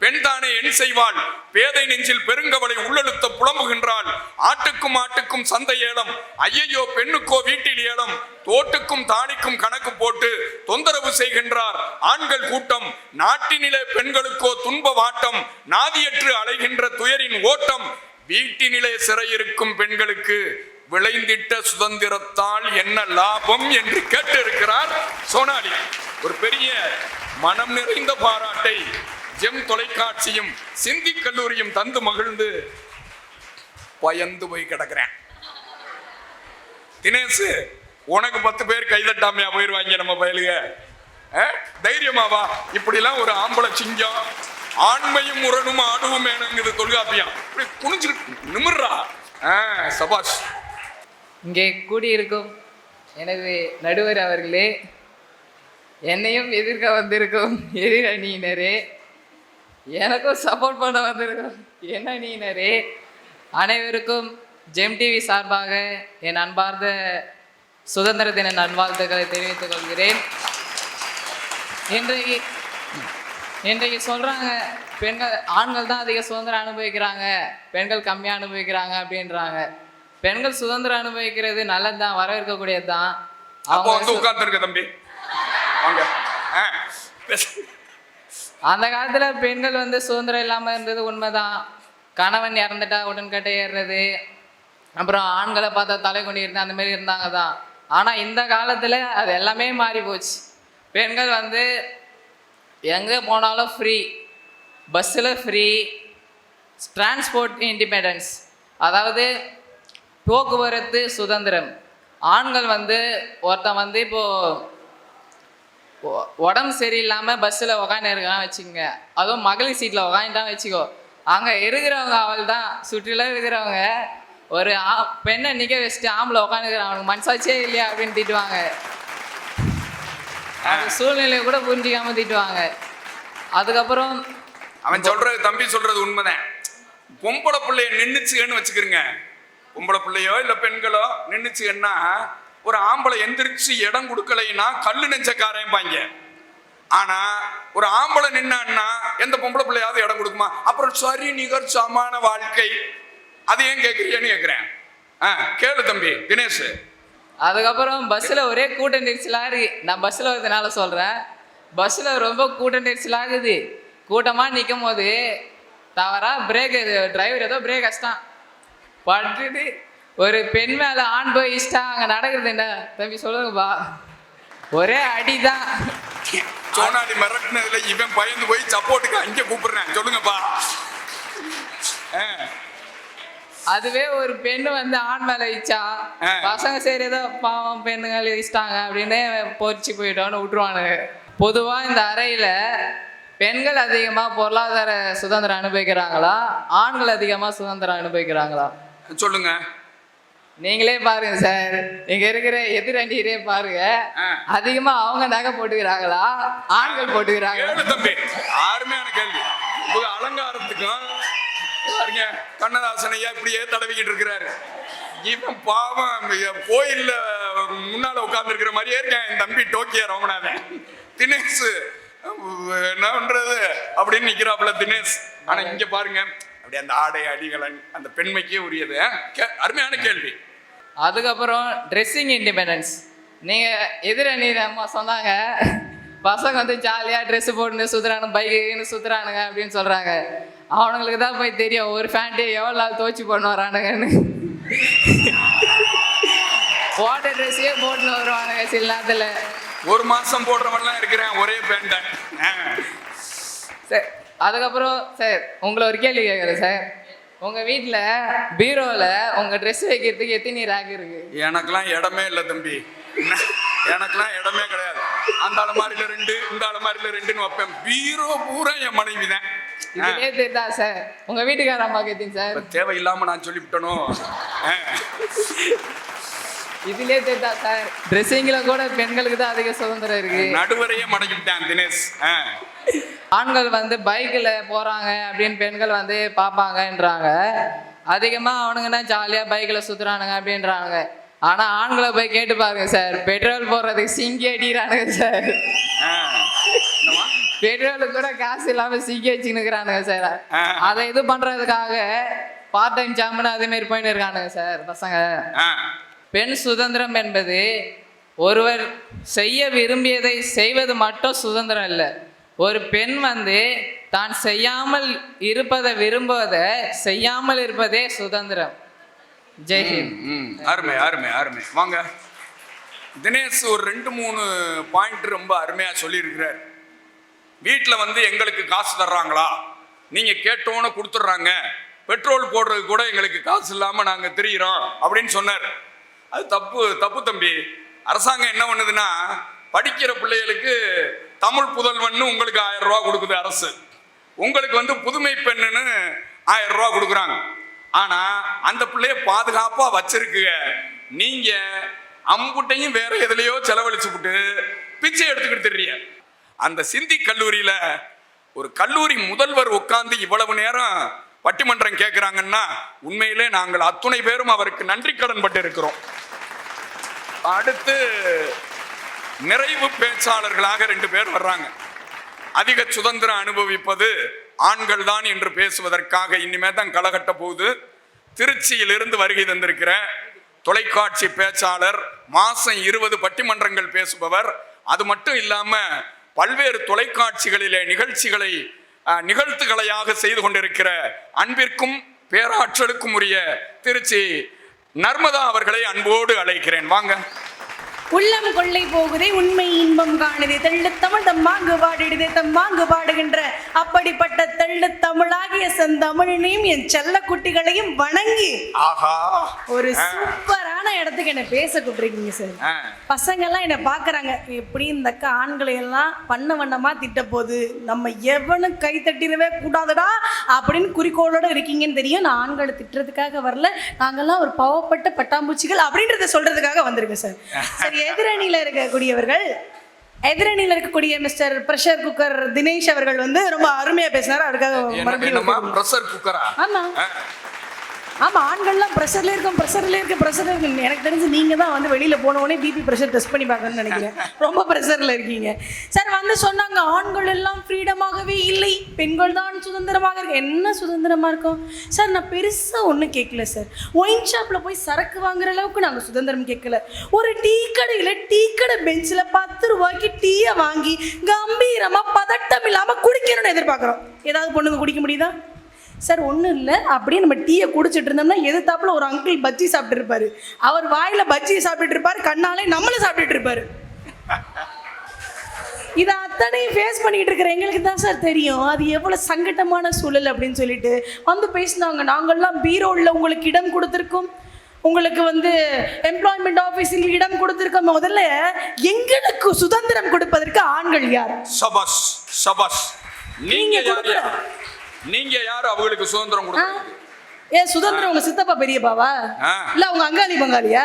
பெண் தானே என் செய்வாள், பேதை நெஞ்சில் பெருங்கவளை உள்ளெழுத்த புலம்புகின்றாள். ஆட்டுக்கும் சந்தை ஏலம், ஐயையோ பெண்ணுக்கோ வீட்டில் ஏலம், தோட்டுக்கும் தானிக்கும் கணக்கு போட்டு தொந்தரவு செய்கின்றார் ஆண்கள் கூட்டம். நாட்டினிலே பெண்களுக்கோ துன்ப வாட்டம், நாதியற்று அலைகின்ற துயரின் ஓட்டம். வீட்டினிலே சிறையிருக்கும் பெண்களுக்கு விளைந்திட்ட சுதந்திரத்தால் என்ன லாபம் என்று கேட்டிருக்கிறார் சோனாலி. ஒரு பெரிய மனம் நிறைந்த பாராட்டை ஜெம் தொலைக்காட்சியும் சிந்தி கல்லூரியும் தந்து மகிழ்ந்து பயந்து போய் கிடக்கிறேன். தினேஷ், உனக்கு 10 பேர் கைதட்டாமையா போயிருவாங்க நம்ம பயலுக. தைரியமாவா? இப்படிலாம் ஒரு ஆம்பளை சிங்கம், ஆண்மையும் முரணும் ஆடுவும் வேணுங்குது தொல்காப்பியம். இப்படி குனிஞ்சுக்கிட்டு நிமிர்றா. சபாஷ். இங்கே கூடியிருக்கும் எனது நடுவர் அவர்களே, என்னையும் எதிர்க்க வந்திருக்கும் எதிரணியினரே, எனக்கும் சப்போர்ட் பண்ண வந்திருக்கும் என் அணியினரே, அனைவருக்கும் ஜெம் டிவி சார்பாக என் அன்பார்ந்த சுதந்திர தின நல்வாழ்த்துக்களை தெரிவித்துக் கொள்கிறேன். இன்றைக்கு சொல்கிறாங்க ஆண்கள் தான் அதிக சுதந்திரம் அனுபவிக்கிறாங்க, பெண்கள் கம்மியாக அனுபவிக்கிறாங்க அப்படின்றாங்க. பெண்கள் சுதந்திரம் அனுபவிக்கிறது நல்லது தான், வரவேற்கக்கூடியது தான். அவங்க வந்து உட்கார்ந்துருக்க தம்பி வாங்க. அந்த காலத்தில் பெண்கள் வந்து சுதந்திரம் இல்லாமல் இருந்தது உண்மைதான். கணவன் இறந்துட்டா உடன்கட்டை ஏறுறது, அப்புறம் ஆண்களை பார்த்தா தலை கொண்டு இருந்தா அந்த மாதிரி இருந்தாங்க தான். ஆனால் இந்த காலத்தில் அது எல்லாமே மாறி போச்சு. பெண்கள் வந்து எங்கே போனாலும் ஃப்ரீ, பஸ்ஸில் ஃப்ரீ, டிரான்ஸ்போர்ட் இண்டிபெண்டன்ஸ், அதாவது போக்குவரத்து சுதந்திரம். ஆண்கள் வந்து ஒருத்தன் வந்து இப்போது உடம்பு சரியில்லாமல் பஸ்ஸில் உக்காந்து இருக்கான்னு வச்சுக்கோங்க, அதுவும் மகளிர் சீட்டில் உக்காந்துட்டான் வச்சுக்கோ, அங்கே இருக்கிறவங்க அவள் தான் சுற்றிலும் இருக்கிறவங்க ஒரு பெண்ணை நிற்க வச்சுட்டு ஆம்பளை உக்காந்துக்கிறான், அவனுக்கு மனசாட்சியே இல்லையா அப்படின்னு திட்டுவாங்க. அந்த சூழ்நிலையை கூட புரிஞ்சிக்காம திட்டுவாங்க. அதுக்கப்புறம் அவன் சொல்றது, தம்பி சொல்றது உண்மைதான். பொம்பளை பிள்ளைய நின்றுச்சுன்னு வச்சுக்கிறங்க, பொம்பளை பிள்ளையோ இல்லை பெண்களோ நின்றுச்சுன்னா ஒரு ஆம்பளை எந்திரிச்சு இடம் கொடுக்கலைன்னா கல்லு நெஞ்சக்காரன் பாங்க. ஆனா ஒரு ஆம்பளை நின்னான்னா எந்த பொம்பளை பிள்ளையாவது இடம் கொடுக்குமா? அப்புறம் சரி நிகர் சமான வாழ்க்கை, அது ஏன் கேட்குறியன்னு கேட்குறேன். கேளு தம்பி தினேஷ். அதுக்கப்புறம் பஸ்ஸில் ஒரே கூட்ட நெரிசலாக இருக்கு. நான் பஸ்ஸில் வரதுனால சொல்கிறேன், பஸ்ஸில் ரொம்ப கூட்ட நெரிசலாகுது. கூட்டமாக நிற்கும் போது தவறாக பிரேக், டிரைவர் ஏதோ பிரேக் அடிச்சிட்டான், பட்டுட்டு ஒரு பெண் மேலே ஆண் போய் இஷ்டா. அங்கே நடக்குது என்ன தம்பி சொல்லுங்கப்பா, ஒரே அடிதான். சோனாடி மிரட்டினதுல இவன் பயந்து போய் சப்போர்ட்டுக்கு அங்கே கூப்பிடுறேன், சொல்லுங்கப்பா. அதுவே ஒரு பெண்ணு வந்து ஆண் மேலே இச்சா, பசங்க சரி ஏதோ பாவம் பெண்ணுங்கள் இஷ்டாங்க அப்படின்னு பொறிச்சு போயிட்டோன்னு விட்டுருவானுங்க. பொதுவாக இந்த அறையில் பெண்கள் அதிகமாக பொருளாதார சுதந்திரம் அனுபவிக்கிறாங்களா, ஆண்கள் அதிகமாக சுதந்திரம் அனுபவிக்கிறாங்களா? சொல்லுங்க. நீங்களே பாருங்க சார், இங்க இருக்கிற எதிரண்டியரே பாருங்க, அதிகமா அவங்க நகை போட்டுக்கிறாங்களா, ஆண்கள் போட்டுக்கிறாங்களா? தம்பி அருமையான கேள்வி. அலங்காரத்துக்கும் பாருங்க, கண்ணதாசன் ஐயா இப்படியே தடவிக்கிட்டு இருக்கிறாரு. இவன் பாவம் கோயில்ல முன்னால உட்கார்ந்து இருக்கிற மாதிரியே இருக்கேன் என் தம்பி டோக்கியா ரோமநாதன். தினேஷ் என்ன பண்றது அப்படின்னு நிக்கிறாப்புல தினேஷ். ஆனா இங்க பாருங்க, அப்படி அந்த ஆடை அடிகளன் அந்த பெண்மைக்கே உரியது. அருமையான கேள்வி. அதுக்கப்புறம் ட்ரெஸ்ஸிங் இண்டிபெண்டன்ஸ். நீங்கள் எதிரணி அம்மா சொன்னாங்க, பசங்க வந்து ஜாலியாக ட்ரெஸ்ஸு போட்டுன்னு சுற்றுறானு, பைக்குன்னு சுற்றுறானுங்க அப்படின்னு சொல்கிறாங்க. அவனுங்களுக்கு தான் போய் தெரியும் ஒரு ஃபேண்ட்டு எவ்வளோ நாள் துவச்சி போட்டு வரானுங்கன்னு. போட்ட ட்ரெஸ்ஸே போட்டுன்னு வருவானுங்க சில நேரத்தில். ஒரு மாதம் போடுறவன்லாம் இருக்கிறேன் ஒரே பேண்ட்டை. சரி, அதுக்கப்புறம் சார் உங்களை ஒரு கேள்வி கேட்குறேன் சார். உங்கள் வீட்டில் பீரோவில் உங்கள் ட்ரெஸ் வைக்கிறதுக்கு எத்தனை ரேக் இருக்கு? எனக்கெல்லாம் இடமே இல்லை தம்பி, எனக்கெல்லாம் இடமே கிடையாது. அந்த அலமாரியில் 2, இந்த அலமாரியில் 2ன்னு வைப்பேன். பீரோ பூரா என் மனைவி தான். இதுலேயே தெரியுதா சார் உங்கள் வீட்டுக்கார அம்மா கேட்டீங்க சார்? தேவையில்லாமல் நான் சொல்லிவிட்டனும். இதுலேயே தெரியுதா சார், ட்ரெஸ்ஸிங்கில் கூட பெண்களுக்கு தான் அதிக சுதந்திரம் இருக்கு. நடுவரையே மடக்கிவிட்டேன் தினேஷ். ஆண்கள் வந்து பைக்கில் போகிறாங்க அப்படின்னு பெண்கள் வந்து பார்ப்பாங்கன்றாங்க. அதிகமாக அவனுங்கன்னா ஜாலியாக பைக்கில் சுற்றுறானுங்க அப்படின்றாங்க. ஆனால் ஆண்களை போய் கேட்டு பாருங்க சார், பெட்ரோல் போடுறதுக்கு சிங்கி அடிக்கிறானுங்க சார். பெட்ரோலுக்கு கூட காசு இல்லாமல் சிங்கி வச்சுன்னுக்கிறானுங்க சார். அதை இது பண்ணுறதுக்காக பார்ட் டைம் ஜாம்னு அதேமாரி போயின்னு இருக்கானுங்க சார் பசங்க. பெண் சுதந்திரம் என்பது ஒருவர் செய்ய விரும்பியதை செய்வது மட்டும் சுதந்திரம் இல்லை. ஒரு பெண் வந்து தான் செய்யாமல் இருப்பதை விரும்புவதை செய்யாமல் இருப்பதே சுதந்திரம். ஜெய்ஹிந்த். அருமை அருமை அருமை. வாங்க தினேஷ் ஒரு 2-3 பாயிண்ட் ரொம்ப அருமையா சொல்லியிருக்கிறார். வீட்டில் வந்து எங்களுக்கு காசு தர்றாங்களா, நீங்க கேட்டோன்னு கொடுத்துட்றாங்க, பெட்ரோல் போடுறது கூட எங்களுக்கு காசு இல்லாம நாங்க திரியிறோம் அப்படின்னு சொன்னார். அது தப்பு தப்பு தம்பி. அரசாங்கம் என்ன பண்ணுதுன்னா, படிக்கிற பிள்ளைகளுக்கு தமிழ் புதல்வன் உங்களுக்கு 1000 ரூபா கொடுக்குது அரசு, உங்களுக்கு வந்து புதுமை பெண்ணுன்னு 1000 ரூபா கொடுக்குறாங்க. ஆனா அந்த பிள்ளைய பாதுகாப்பா வச்சிருக்குங்க, நீங்க அம்புட்டையும் வேற எதுலையோ செலவழிச்சு விட்டு பிச்சை எடுத்துக்கிட்டு தெரியுங்க. அந்த சிந்தி கல்லூரியில ஒரு கல்லூரி முதல்வர் உட்கார்ந்து இவ்வளவு நேரம் பட்டிமன்றம் கேட்கிறாங்கன்னா உண்மையிலே நாங்கள் அத்துணை பேரும் அவருக்கு நன்றி கடன் பட்டு இருக்கிறோம். அடுத்து நிறைவு பேச்சாளர்களாக 2 பேர் வர்றாங்க. அதிக சுதந்திரம் அனுபவிப்பது ஆண்கள் தான் என்று பேசுவதற்காக இனிமே தான் களகட்ட போகுது. திருச்சியிலிருந்து வருகை தந்திருக்கிற தொலைக்காட்சி பேச்சாளர், மாசம் 20 பட்டிமன்றங்கள் பேசுபவர், அது மட்டும் இல்லாம பல்வேறு தொலைக்காட்சிகளிலே நிகழ்ச்சிகளை நிகழ்த்துகளையாக செய்து கொண்டிருக்கிற அன்பிற்கும் பேராற்றலுக்கும் உரிய திருச்சி நர்மதா அவர்களை அன்போடு அழைக்கிறேன். வாங்க. உள்ளம் கொள்ளை போகுதே உண்மை இன்பம் காணுதே தெள்ளத்தமிழ் தம்மாங்கு பாடிடுதே தம்மாங்கு பாடுகின்ற அப்படிப்பட்ட தெள்ளத்தமிழாகிய செந்தமிழையும் என் செல்ல குட்டிகளையும் வணங்கி ஒரு சூப்பரான இடத்துக்கு என்ன பேச கூப்பிட்டுருக்கீங்க சார். பசங்க எல்லாம் என்ன பாக்குறாங்க, எப்படி இந்த அக்கா ஆண்களை எல்லாம் பண்ண வண்ணமா திட்ட போது நம்ம எவனும் கை தட்டிடவே கூடாதுடா அப்படின்னு குறிக்கோளோட இருக்கீங்கன்னு தெரியும். நான் ஆண்களை திட்டுறதுக்காக வரல, நாங்கெல்லாம் ஒரு பாவப்பட்ட பட்டாம்பூச்சிகள் அப்படின்றத சொல்றதுக்காக வந்திருக்கேன் சார். சரி, எதிரணியில இருக்கக்கூடிய மிஸ்டர் பிரஷர் குக்கர் தினேஷ் அவர்கள் வந்து ரொம்ப அருமையா பேசினார். அவருக்காக ஆமா, ஆண்கள்லாம் ப்ரெஷர்ல இருக்கு. எனக்கு தெரிஞ்சு நீங்க தான் வந்து வெளியில போன உடனே பிபி ப்ரெஷர் டெஸ்ட் பண்ணி பார்க்கணும்னு நினைக்கிறேன். ரொம்ப ப்ரெஷர்ல இருக்கீங்க சார். வந்து சொன்னாங்க ஆண்கள் எல்லாம் ஃப்ரீடமாகவே இல்லை, பெண்கள் தான் சுதந்திரமாக இருக்கு. என்ன சுதந்திரமா இருக்கும் சார்? நான் பெருசா ஒன்றும் கேட்கல சார். ஒயின் ஷாப்ல போய் சரக்கு வாங்குற அளவுக்கு நாங்கள் சுதந்திரம் கேட்கல. ஒரு டீ கடை பெஞ்சில் 10 ரூபாய்க்கு டீயை வாங்கி கம்பீரமா பதட்டம் இல்லாம குடிக்கணும்னு எதிர்பார்க்குறோம். ஏதாவது பொண்ணுங்க குடிக்க முடியுதா சார்? ஒன்றும் இல்லை. அப்படியே நம்ம டீயை குடிச்சிட்டு இருந்தோம்னா எதிர்த்தாப்புல ஒரு அங்கிள் பஜ்ஜி சாப்பிட்டு இருப்பாரு. அவர் வாயில பஜ்ஜியை சாப்பிட்டுட்டு இருப்பாரு, கண்ணாலே நம்மளும் சாப்பிட்டுட்டு இருப்பாரு. இதை அத்தனையும் ஃபேஸ் பண்ணிக்கிட்டு இருக்கிற எங்களுக்கு தான் சார் தெரியும் அது எவ்வளோ சங்கட்டமான சூழல் அப்படின்னு சொல்லிட்டு வந்து பேசினாங்க. நாங்கள்லாம் பீரோவில் உங்களுக்கு இடம் கொடுத்துருக்கோம், உங்களுக்கு வந்து எம்ப்ளாய்மெண்ட் ஆஃபீஸில் இடம் கொடுத்துருக்கோம். முதல்ல எங்களுக்கு சுதந்திரம் கொடுப்பதற்கு ஆண்கள் யார்? சபாஷ் சபாஷ். நீங்க யாரு அவங்களுக்கு சுதந்திரம் கொடுக்கறது? சுதந்திரம் உங்க சித்தப்பா பெரியப்பாவா இல்ல உங்க அங்காளி பங்காளியா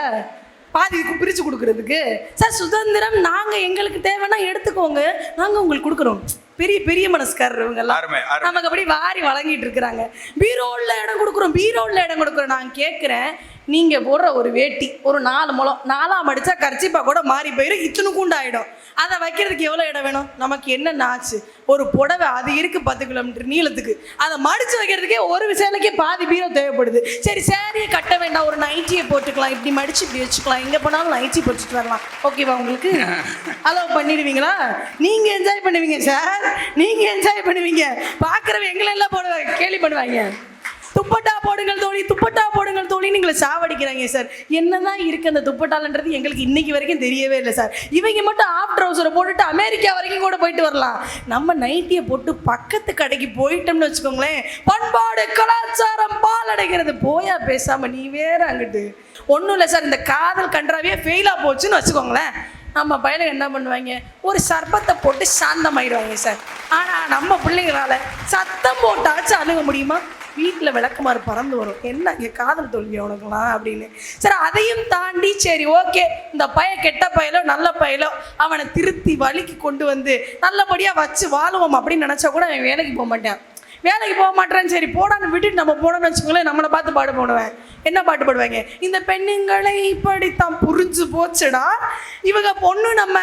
பாதி பிரிச்சு கொடுக்கறதுக்கு? சார், சுதந்திரம் நாங்க எங்களுக்கு தேவைன்னா எடுத்துக்கோங்க, நாங்க உங்களுக்கு கொடுக்குறோம். பெரிய பெரிய மனசுக்காரர் இவங்க எல்லாம் நமக்கு அப்படி வாரி வழங்கிட்டு இருக்கிறாங்க. பீரோல இடம் கொடுக்குறோம். நான் கேட்கிறேன், நீங்க போடுற ஒரு வேட்டி ஒரு 4 முழம் 4ஆம் அடிச்சா கர்ச்சிப்பா கூட மாறி போயிடும், இத்தனை கூண்டாயிடும். அதை வைக்கிறதுக்கு எவ்வளோ இடம் வேணும்? நமக்கு என்ன ஆச்சு? ஒரு புடவை அது இருக்கு 10 கிலோமீட்டர் நீளத்துக்கு, அதை மடிச்சு வைக்கிறதுக்கே ஒரு சேலைக்கே பாதி பீரோ தேவைப்படுது. சரி, சேரியை கட்ட வேண்டாம், ஒரு நைட்டியை போட்டுக்கலாம், இப்படி மடிச்சு இப்படி வச்சுக்கலாம், எங்கே போனாலும் நைட்டி போட்டுட்டு வரலாம். ஓகேவா உங்களுக்கு? அலோவ் பண்ணிடுவீங்களா? நீங்க என்ஜாய் பண்ணுவீங்க சார், நீங்க என்ஜாய் பண்ணுவீங்க. பார்க்குறவங்க எங்களெல்லாம் போட கேலி பண்ணுவாங்க. துப்பட்டா போடுங்கள் தோழி நீங்களை சாவடிக்கிறாங்க சார். என்னதான் இருக்கு அந்த துப்பட்டாலன்றது எங்களுக்கு இன்னைக்கு வரைக்கும் தெரியவே இல்லை சார். இவங்க மட்டும் ஆஃப் ட்ரவுசரை போட்டுட்டு அமெரிக்கா வரைக்கும் கூட போயிட்டு வரலாம். நம்ம நைட்டியை போட்டு பக்கத்து கடைக்கு போயிட்டோம்னு வச்சுக்கோங்களேன், பண்பாடு கலாச்சாரம் பால் அடைகிறது. போயா பேசாம நீ வேற அங்கிட்டு. ஒன்றும் இல்லை சார், இந்த காதல் கன்றாவே ஃபெயிலாக போச்சுன்னு வச்சுக்கோங்களேன், நம்ம பையனுக்கு என்ன பண்ணுவாங்க, ஒரு சர்பத்தை போட்டு சாந்தமாயிடுவாங்க சார். ஆனால் நம்ம பிள்ளைங்களால சத்தம் போட்டாச்சும் அணுக முடியுமா? வீட்டில் விளக்குமாறு பறந்து வரும், என்ன இங்கே காதல் தோல்வி உனக்குலாம் அப்படின்னு. சரி, அதையும் தாண்டி சரி ஓகே, இந்த கெட்ட பயலோ நல்ல பயலோ அவனை திருத்தி வழிக்கு கொண்டு வந்து நல்லபடியாக வச்சு வாழுவோம் அப்படின்னு நினச்சா கூட அவன் வேலைக்கு போக மாட்டேன். சரி போடான்னு விட்டுட்டு நம்ம போடணும்னு வச்சுக்கோங்களேன், நம்மளை பார்த்து பாட்டு போடுவேன். என்ன பாட்டு பாடுவாங்க? இந்த பெண்ணுங்களை இப்படித்தான் புரிஞ்சு போச்சுடா, இவங்க பொண்ணு நம்ம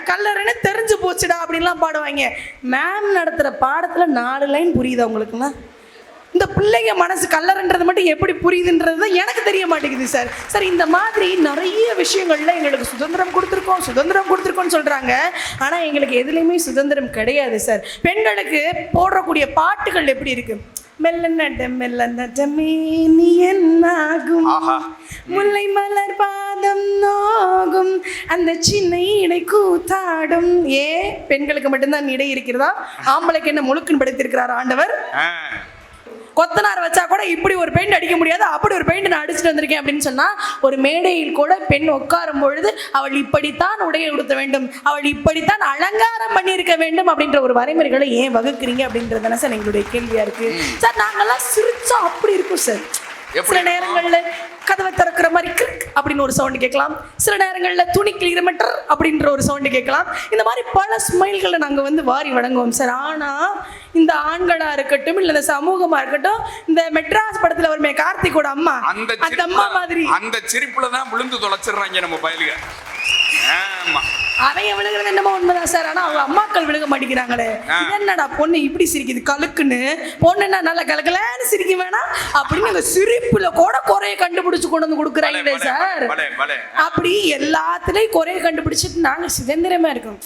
கல்லறைன்னு தெரிஞ்சு போச்சுடா அப்படின்லாம் பாடுவாங்க. மேம் நடத்துகிற பாடத்தில் 4 லைன் புரியுது அவங்களுக்குலாம். இந்த பிள்ளைங்க மனசு கல்லறன்றது மட்டும் எப்படி புரியுதுன்றது தான் எனக்கு தெரிய மாட்டேங்குது சார். சார், இந்த மாதிரி நிறைய விஷயங்கள்ல எங்களுக்கு சுதந்திரம் கொடுத்துருக்கோம்னு சொல்கிறாங்க. ஆனால் எங்களுக்கு எதுலேயுமே சுதந்திரம் கிடையாது சார். பெண்களுக்கு போடக்கூடிய பாட்டுகள் எப்படி இருக்கு? மெல்லனடமே நீ என்னாகும், முல்லை மலர் பாதம் நோகும், அந்த சின்ன இடை கூத்தாடும். பெண்களுக்கு மட்டும்தான் இடை இருக்கிறதா? ஆம்பளைக்கு என்ன முழுக்குன்னு படுத்திருக்கிறார் ஆண்டவர்? கொத்தனார் வச்சா கூட இப்படி ஒரு பெயிண்ட் அடிக்க முடியாது, அப்படி ஒரு பெயிண்ட் நான் அடிச்சுட்டு வந்திருக்கேன் அப்படின்னு சொன்னா, ஒரு மேடையில் கூட பெண் உட்காரும் பொழுது அவள் இப்படித்தான் உடையை உடுத்த வேண்டும், அவள் இப்படித்தான் அலங்காரம் பண்ணியிருக்க வேண்டும் அப்படின்ற ஒரு வரைமுறைகளை ஏன் வகுக்கிறீங்க அப்படின்றது தானே சார் எங்களுடைய கேள்வியா இருக்கு. சார், நாங்கெல்லாம் சிரிச்சா அப்படி இருக்கும் சார். சில நேரங்கள்ல கதவை திறக்கிற மாதிரி கிரிக் அப்படின்னு ஒரு சவுண்டு கேட்கலாம், சில நேரங்களில் துணி கிளிமட்டர் அப்படின்ற ஒரு சவுண்டு கேட்கலாம். இந்த மாதிரி பல ஸ்மைல்களை நாங்கள் வந்து வாரி வழங்குவோம் சார். ஆனால் இந்த ஆண்களாக இருக்கட்டும், இல்லை இந்த சமூகமாக இருக்கட்டும், இந்த மெட்ராஸ் படத்தில் வருமே கார்த்திகோட அம்மா, அந்த அம்மா மாதிரி அந்த சிரிப்புல தான் விழுந்து தொலைச்சிடுறாங்க நம்ம பயலுக. அவங்க விழுகிறது என்னமோ உண்மைதான் சார். ஆனால் அவங்க அம்மாக்கள் விழுக மாட்டேங்கிறாங்களே. என்னடா பொண்ணு இப்படி சிரிக்குது கலுக்குன்னு, பொண்ணுன்னா நல்லா கலக்கலன்னு சிரிக்க வேணாம் அப்படின்னு அந்த சிரிப்புல கூட குறைய கண்டுபிடிச்சு கொண்டு வந்து கொடுக்குறாங்களே சார். அப்படி எல்லாத்துலேயும் குறைய கண்டுபிடிச்சிட்டு நாங்கள் சுதந்திரமா இருக்கோம்,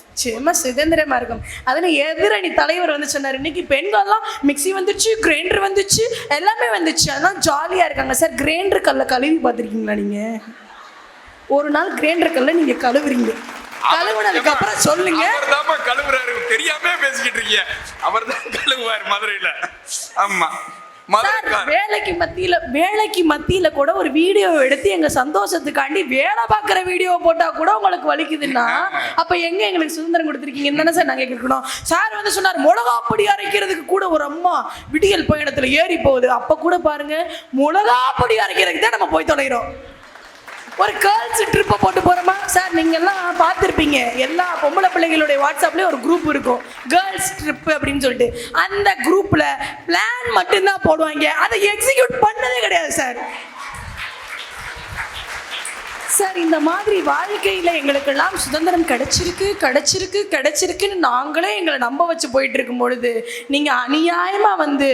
சுதந்திரமா இருக்கோம். அதில் எதிரணி தலைவர் வந்து சொன்னார், இன்னைக்கு பெண்கள்லாம் மிக்சி வந்துச்சு, கிரைண்டர் வந்துச்சு, எல்லாமே வந்துச்சு, அதெல்லாம் ஜாலியாக இருக்காங்க சார். கிரைண்டர் கல்ல கழுவி பார்த்துருக்கீங்களா நீங்கள்? ஒரு நாள் கிரைண்டர் கல்ல நீங்க கழுவுறீங்க, கழுவுனதுக்கு அப்புறம் சொல்லுங்க. அவர்தான் கழுவுறாரு, தெரியாம பேசிக்கிட்டு இருக்கீங்க. அவர்தான் கழுவுவார் மதுரையில. ஆமா, வேலைக்கு மத்தியில கூட ஒரு வீடியோ எடுத்து எங்க சந்தோஷத்துக்காண்டி வேலை பார்க்குற வீடியோ போட்டா கூட உங்களுக்கு வலிக்குதுன்னா அப்ப எங்க எங்களுக்கு சுதந்திரம் கொடுத்துருக்கீங்கன்னு தானே சார் நாங்க கேட்கணும். சார் வந்து சொன்னார் மிளகா பொடி அரைக்கிறதுக்கு கூட ஒரு அம்மா விடியல் பயணத்துல ஏறி போகுது. அப்ப கூட பாருங்க மிளகா பொடி அரைக்கிறதுக்கு தான் நம்ம போய் தொலைகிறோம். ஒரு கேர்ள்ஸ் ட்ரிப்பை போட்டு போகிறோமா சார்? நீங்கள் எல்லாம் பார்த்துருப்பீங்க, எல்லா பொம்பளை பிள்ளைங்களுடைய வாட்ஸ்அப்லேயும் ஒரு குரூப் இருக்கும், கேர்ள்ஸ் ட்ரிப்பு அப்படின்னு சொல்லிட்டு. அந்த குரூப்பில் பிளான் மட்டும்தான் போடுவாங்க, அதை எக்ஸிக்யூட் பண்ணதே கிடையாது சார். சார் இந்த மாதிரி வாழ்க்கையில் எங்களுக்கெல்லாம் சுதந்திரம் கிடைச்சிருக்குன்னு நாங்களே எங்களை நம்ப வச்சு போயிட்டு இருக்கும் பொழுது நீங்கள் அநியாயமாக வந்து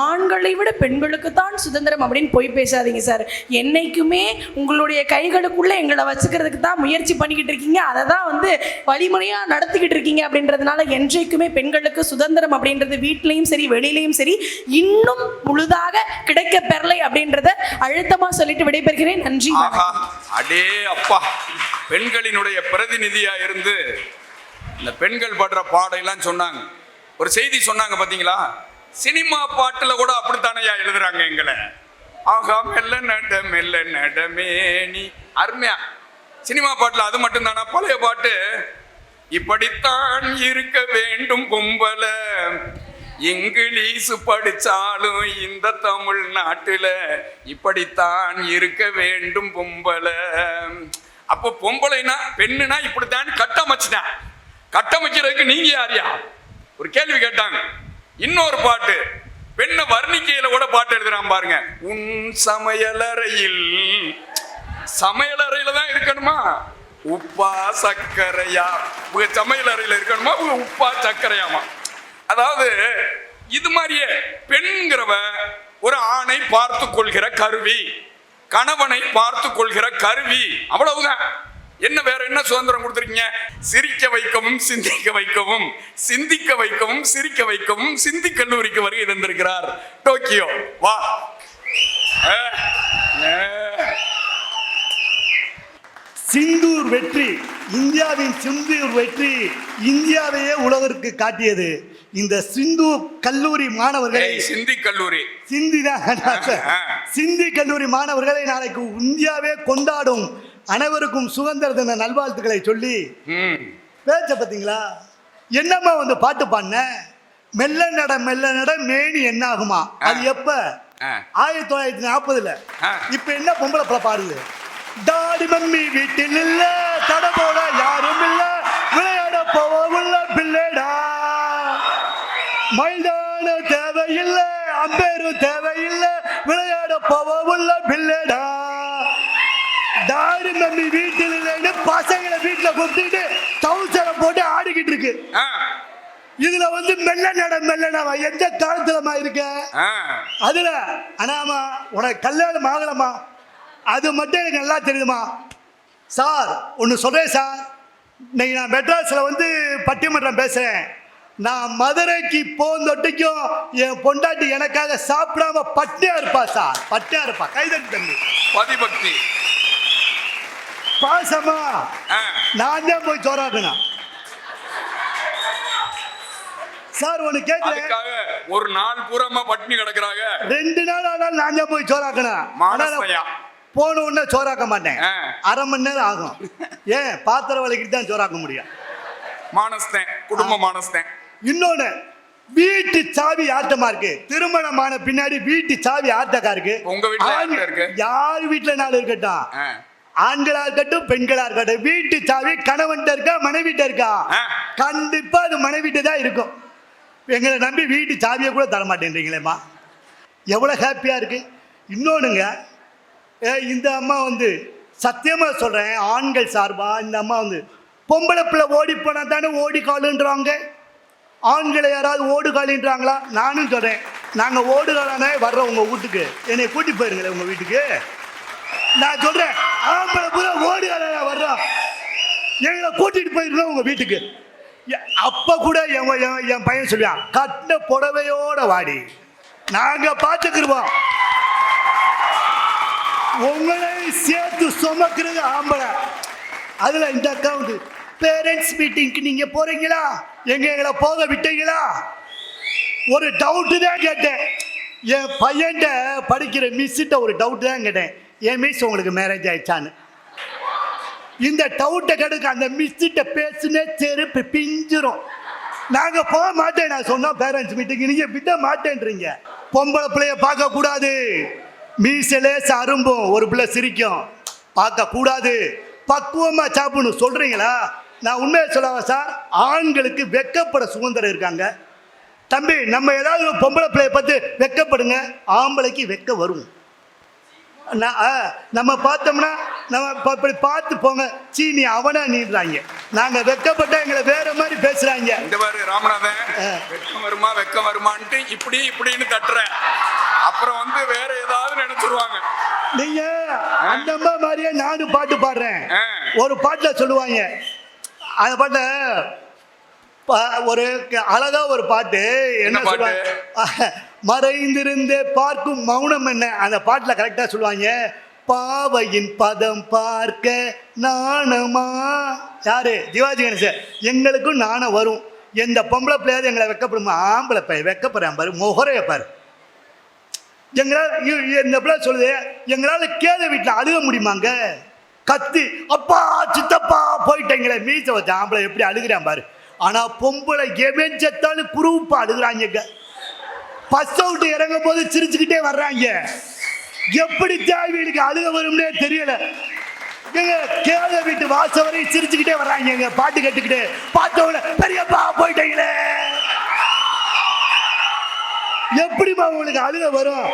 ஆண்களை விட பெண்களுக்கு தான் சுதந்திரம் அப்படின்னு போய் பேசாதீங்க சார். என்னைக்குமே உங்களுடைய கைகளுக்குள்ளே எங்களை வச்சுக்கிறதுக்கு தான் முயற்சி பண்ணிக்கிட்டு இருக்கீங்க, அதை தான் வந்து வழிமுறையாக நடத்திக்கிட்டு இருக்கீங்க. அப்படின்றதுனால என்றைக்குமே பெண்களுக்கு சுதந்திரம் அப்படின்றது வீட்லேயும் சரி வெளியிலையும் சரி இன்னும் முழுதாக கிடைக்க பெறலை அப்படின்றத அழுத்தமாக சொல்லிட்டு விடைபெறுகிறேன். நன்றி. அப்பா, பெண்களினுடைய பிரதிநிதியா இருந்து இந்த பெண்கள் படுற பாடையெல்லாம் சொன்னாங்க. ஒரு செய்தி சொன்னாங்க பாத்தீங்களா? சினிமா பாட்டுல கூட அப்படித்தானையா எழுதுறாங்க எங்களை. ஆகா மெல்ல நடமேனி, அருமையா. சினிமா பாட்டுல அது மட்டும் தானா? பழைய பாட்டு, இப்படித்தான் இருக்க வேண்டும் பொம்பல, இங்கிலீஷ் படிச்சாலும் இந்த தமிழ்நாட்டுல இப்படித்தான் இருக்க வேண்டும் பொம்பளை. அப்போ பொம்பளைனா பெண்ணுனா இப்படித்தான் கட்டமைச்சுட்டான். கட்டமைக்கிறதுக்கு நீங்க யாரியா? ஒரு கேள்வி கேட்டாங்க. இன்னொரு பாட்டு, பெண்ணை வர்ணிக்கையில கூட பாட்டு எழுதுறான் பாருங்க. உன் சமையலறையில், சமையலறையில தான் இருக்கணுமா உப்பா சர்க்கரையா? உங்க சமையலறையில இருக்கணுமா உப்பா சர்க்கரையாமா? அதாவது இது மாதிரியே பெண்கிறவ ஒரு ஆணை பார்த்து கொள்கிற கருவி, கணவனை பார்த்து கொள்கிற கருவி, அவ்வளவுதான். என்ன வேற என்ன சுதந்திரம் கொடுத்துருக்கீங்க? சிரிக்க வைக்கவும் சிந்திக்க வைக்கவும், சிந்திக்க வைக்கவும் சிரிக்க வைக்கவும் சிந்தி கல்லூரிக்கு வருகை தந்திருக்கிறார் டோக்கியோ. வா. சிந்தூர் வெற்றி, இந்தியாவின் சிந்தூர் வெற்றி இந்தியாவையே உலகிற்கு காட்டியது. இந்த சிந்து கல்லூரி மாணவர்களை, சிந்தி கல்லூரி, சிந்தி கல்லூரி மாணவர்களை நாளைக்கு இந்தியாவே கொண்டாடும் அனைவருக்கும் சுதந்திர தின நல்வாழ்த்துக்களை சொல்லி பேச்ச பார்த்தீங்களா? என்னம்மா வந்து பாட்டு பாடின, மெல்ல நட மேனி என்ன ஆகுமா? அது எப்ப? 1940ல. இப்ப என்ன பொம்பளை பல பாடுது? டாடி மம்மி வீட்டில் இல்ல, தட போட யாரும் இல்ல, விளையாட போவ பிள்ளைடா, மைதான தேவையில்லை, அம்பேரும் தேவையில்லை, விளையாட போவ பிள்ளைடா. டாடி மம்மி வீட்டில் இல்லைன்னு பசங்களை வீட்டுல கூப்பிட்டு டவுசரை போட்டு ஆடிக்கிட்டு இருக்கு. இதுல வந்து மெல்ல நட எந்த காலத்துலமா இருக்க? அதுல அனாமா உனக்கு கல்யாணம் ஆகலமா, அது மட்டும் எனக்கு நல்லா தெரியுமா சார்? ஒன்று சொல்றேன் சார், இன்னைக்கு நான் மெட்ராஸில் வந்து பட்டிமன்றம் பேசுறேன். நான் மதுரைக்கு போந்தொட்டிக்கும் என் பொண்டாட்டி எனக்காக சாப்பிடாம பட்டியா இருப்பா சார், பட்டியா இருப்பா. கைதட்டி தம்பி, பதிபக்தி பாசமா நான் தான் போய் சோறாக்கணும் சார். ஒண்ணு கேட்கல, ஒரு நாள் பூரமா பட்டினி கிடக்குறாங்க, 2 நாள் ஆனாலும் நான் தான் போய் சோறாக்கணும். போன உடனே சோறாக்க மாட்டேன், அரை மணி நேரம் ஆகும். ஏன்? பாத்திரம் வலிக்கிட்டு தான் சோறாக்க முடியும். மானஸ்தேன், குடும்ப மானஸ்தேன். இன்னொன்னு, வீட்டு சாவி ஆட்டமா இருக்கு. திருமணமான பின்னாடி வீட்டு சாவி ஆட்டக்கா இருக்கு. உங்க வீட்டுல இருக்கு? யார் வீட்டுல நாள் இருக்கட்டும், ஆண்களா இருக்கட்டும் பெண்களா இருக்கட்டும், வீட்டு சாவி கணவன் இருக்கா மனைவிட்ட இருக்கா? கண்டிப்பா அது மனைவிட்ட தான் இருக்கும். எங்களை நம்பி வீட்டு சாவியை கூட தர மாட்டேன்றீங்களேம்மா, எவ்வளவு ஹாப்பியா இருக்கு. இன்னொன்னுங்க, இந்த அம்மா வந்து சத்தியமா சொல்றேன், ஆண்கள் சார்பா இந்த அம்மா வந்து பொம்பளை பிள்ளை ஓடி போனா தானே ஓடி காலுன்றாங்க. ஆண்களை யாராவது ஓடு காலின்றாங்களா? நானும் சொல்றேன், நாங்க ஓடுகாலானே வர்றோம் உங்க வீட்டுக்கு, என்னை கூட்டி போயிருங்களேன் உங்க வீட்டுக்கு. நான் சொல்றேன், ஆம்பளை பூரா ஓடுகால வர்றோம், எங்களை கூட்டிட்டு போயிருக்கோம் உங்க வீட்டுக்கு. அப்ப கூட என் பையன் சொல்லுவான், கட்டின புடவையோட வாடி, நாங்க பார்த்துக்கிருவோம். உங்களை சேர்த்து சுமக்கிறது ஆம்பளை. அதுல இந்த அக்கௌண்ட் பேரண்ட்ஸ் மீட்டிங்க்கு நீங்க போறீங்களா? எங்களை போக விட்டீங்களா? ஒரு டவுட்டு தான் கேட்டேன். என் பையன்கிட்ட படிக்கிற மிஸ்ஸிட்ட ஒரு டவுட்டு தான் கேட்டேன். என் மிஸ் உங்களுக்கு மேரேஜ் ஆயிடுச்சான்னு. இந்த டவுட்டை கெடுக்க அந்த மிஸ்ஸிட்ட பேசுனே செருப்பு பிஞ்சிரும். நாங்க போக மாட்டேன் நான் சொன்னோம் பேரண்ட்ஸ் மீட்டிங். நீங்க விட மாட்டேன்றீங்க. பொம்பளை பிள்ளைய பார்க்க கூடாது. மீசலே அரும்பும், ஒரு பிள்ளை சிரிக்கும், பார்க்க கூடாது. பக்குவமா சாப்பிடணும் சொல்றீங்களா? நான் உண்மையை சொல்லவா சார்? ஆண்களுக்கு வெக்கப்பட சுதந்திரம் இருக்காங்க தம்பி. நம்ம ஏதாவது பொம்பளை பிள்ளைய பார்த்து வெக்கப்படுங்க, ஆம்பளைக்கு வெக்க வரும். நம்ம பார்த்தோம்னா நம்ம இப்படி பார்த்து போங்க, சீனி அவனா நீடுறாங்க. நாங்க வெக்கப்பட்ட எங்களை வேற மாதிரி பேசுறாங்க. இந்த மாதிரி ராமநாதன் வெக்கம் வருமான்ட்டு இப்படின்னு தட்டுறேன். அப்புறம் வந்து வேற ஏதாவது நினைச்சிருவாங்க. நீங்க அந்த அம்மா மாதிரியே நானும் பாட்டு பாடுறேன். ஒரு பாட்டுல சொல்லுவாங்க, அந்த பாட்டுல ஒரு அழகா ஒரு பாட்டு என்ன சொல்லுவாங்க, மறைந்திருந்தே பார்க்கும் மௌனம் என்ன. அந்த பாட்டுல கரெக்டா சொல்லுவாங்க, பாவையின் பதம் பார்க்க நாணமா. யாரு? சிவாஜி கணேசன். எங்களுக்கும் நாணம் வரும். எந்த பொம்பளை பிள்ளையாவது எங்களை வெக்கப்படுமா? ஆம்பளை பையன் வெக்கப்படுறான் பாரு, முகரைய பாரு. எங்களால் இந்த பிள்ளை சொல்லுது, எங்களால் கேத வீட்டில் அழுக முடியுமாங்க? கத்தி அப்பா சித்தப்பா போயிட்டீங்களே மீச வச்ச ஆம்பளை எப்படி அழுகிறான் பாரு. ஆனா பொம்பளை எவெஞ்சத்தாலும் குரூப்பா அழுகுறாங்க. பஸ் அவுட் இறங்கும் போது சிரிச்சுக்கிட்டே வர்றாங்க. எப்படி தேவைக்கு அழுக வரும்னே தெரியல. எங்க கேத வீட்டு வாச வரை சிரிச்சுக்கிட்டே வர்றாங்க. எங்க பாட்டு கேட்டுக்கிட்டு பார்த்தவன பெரியப்பா போயிட்டீங்களே. எப்படிமா உங்களுக்கு அழுக வரும்?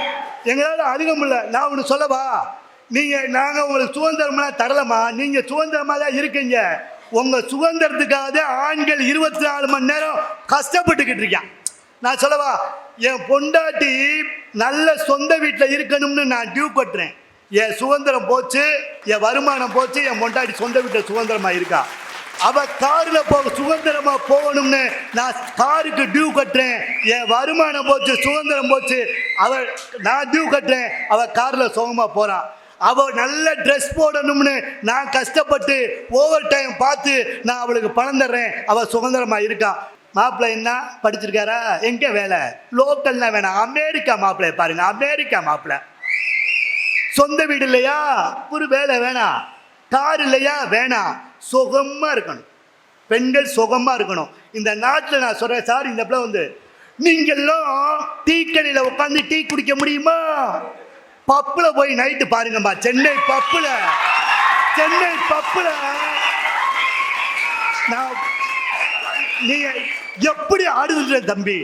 எங்களால அழுக முடியல. நான் ஒன்று சொல்லவா, நாங்கள் உங்களுக்கு சுதந்திரமெல்லாம் தரலமா. நீங்கள் சுதந்திரமாக தான் இருக்கீங்க. உங்கள் சுதந்திரத்துக்காக ஆண்கள் 24 மணி நேரம் கஷ்டப்பட்டுக்கிட்டு இருக்கான். நான் சொல்லவா, என் பொண்டாட்டி நல்ல சொந்த வீட்டில் இருக்கணும்னு நான் டியூ கட்டுறேன். என் சுதந்திரம் போச்சு, என் வருமானம் போச்சு, என் பொண்டாட்டி சொந்த வீட்டில் சுதந்திரமாக இருக்கா. அவள் காரில் சுதந்திரமாக போகணும்னு நான் காருக்கு டியூ கட்டுறேன். என் வருமானம் போச்சு, சுதந்திரம் போச்சு, நான் டியூ கட்டுறேன். அவள் காரில் சுகமாக போகிறான். அவள் நல்ல ட்ரெஸ் போடணும்னு நான் கஷ்டப்பட்டு ஓவர் டைம் பார்த்து நான் அவளுக்கு பணம் தர்றேன். அவள் சுதந்திரமாக இருக்கா. மாப்பிள்ளை என்ன படிச்சிருக்காரா? எங்கே வேலை? லோக்கல்னா வேணாம், அமெரிக்கா மாப்பிள்ளைய பாருங்க. அமெரிக்கா மாப்பிள்ளை. சொந்த வீடு இல்லையா? ஒரு வேலை வேணாம். கார் இல்லையா? வேணாம். சுகமாக இருக்கணும். பெண்கள் சுகமாக இருக்கணும். இந்த நாட்டில் நான் சொல்கிறேன் சார், இந்த பிள்ளை வந்து நீங்கள்லாம் டீ கடையில் உட்காந்து டீ குடிக்க முடியுமா? பப்பில் போய் நைட்டு பாருங்கம்மா. சென்னை பப்பில் நான் நீங்க எப்படி ஆடுதுன்ற தம்பி.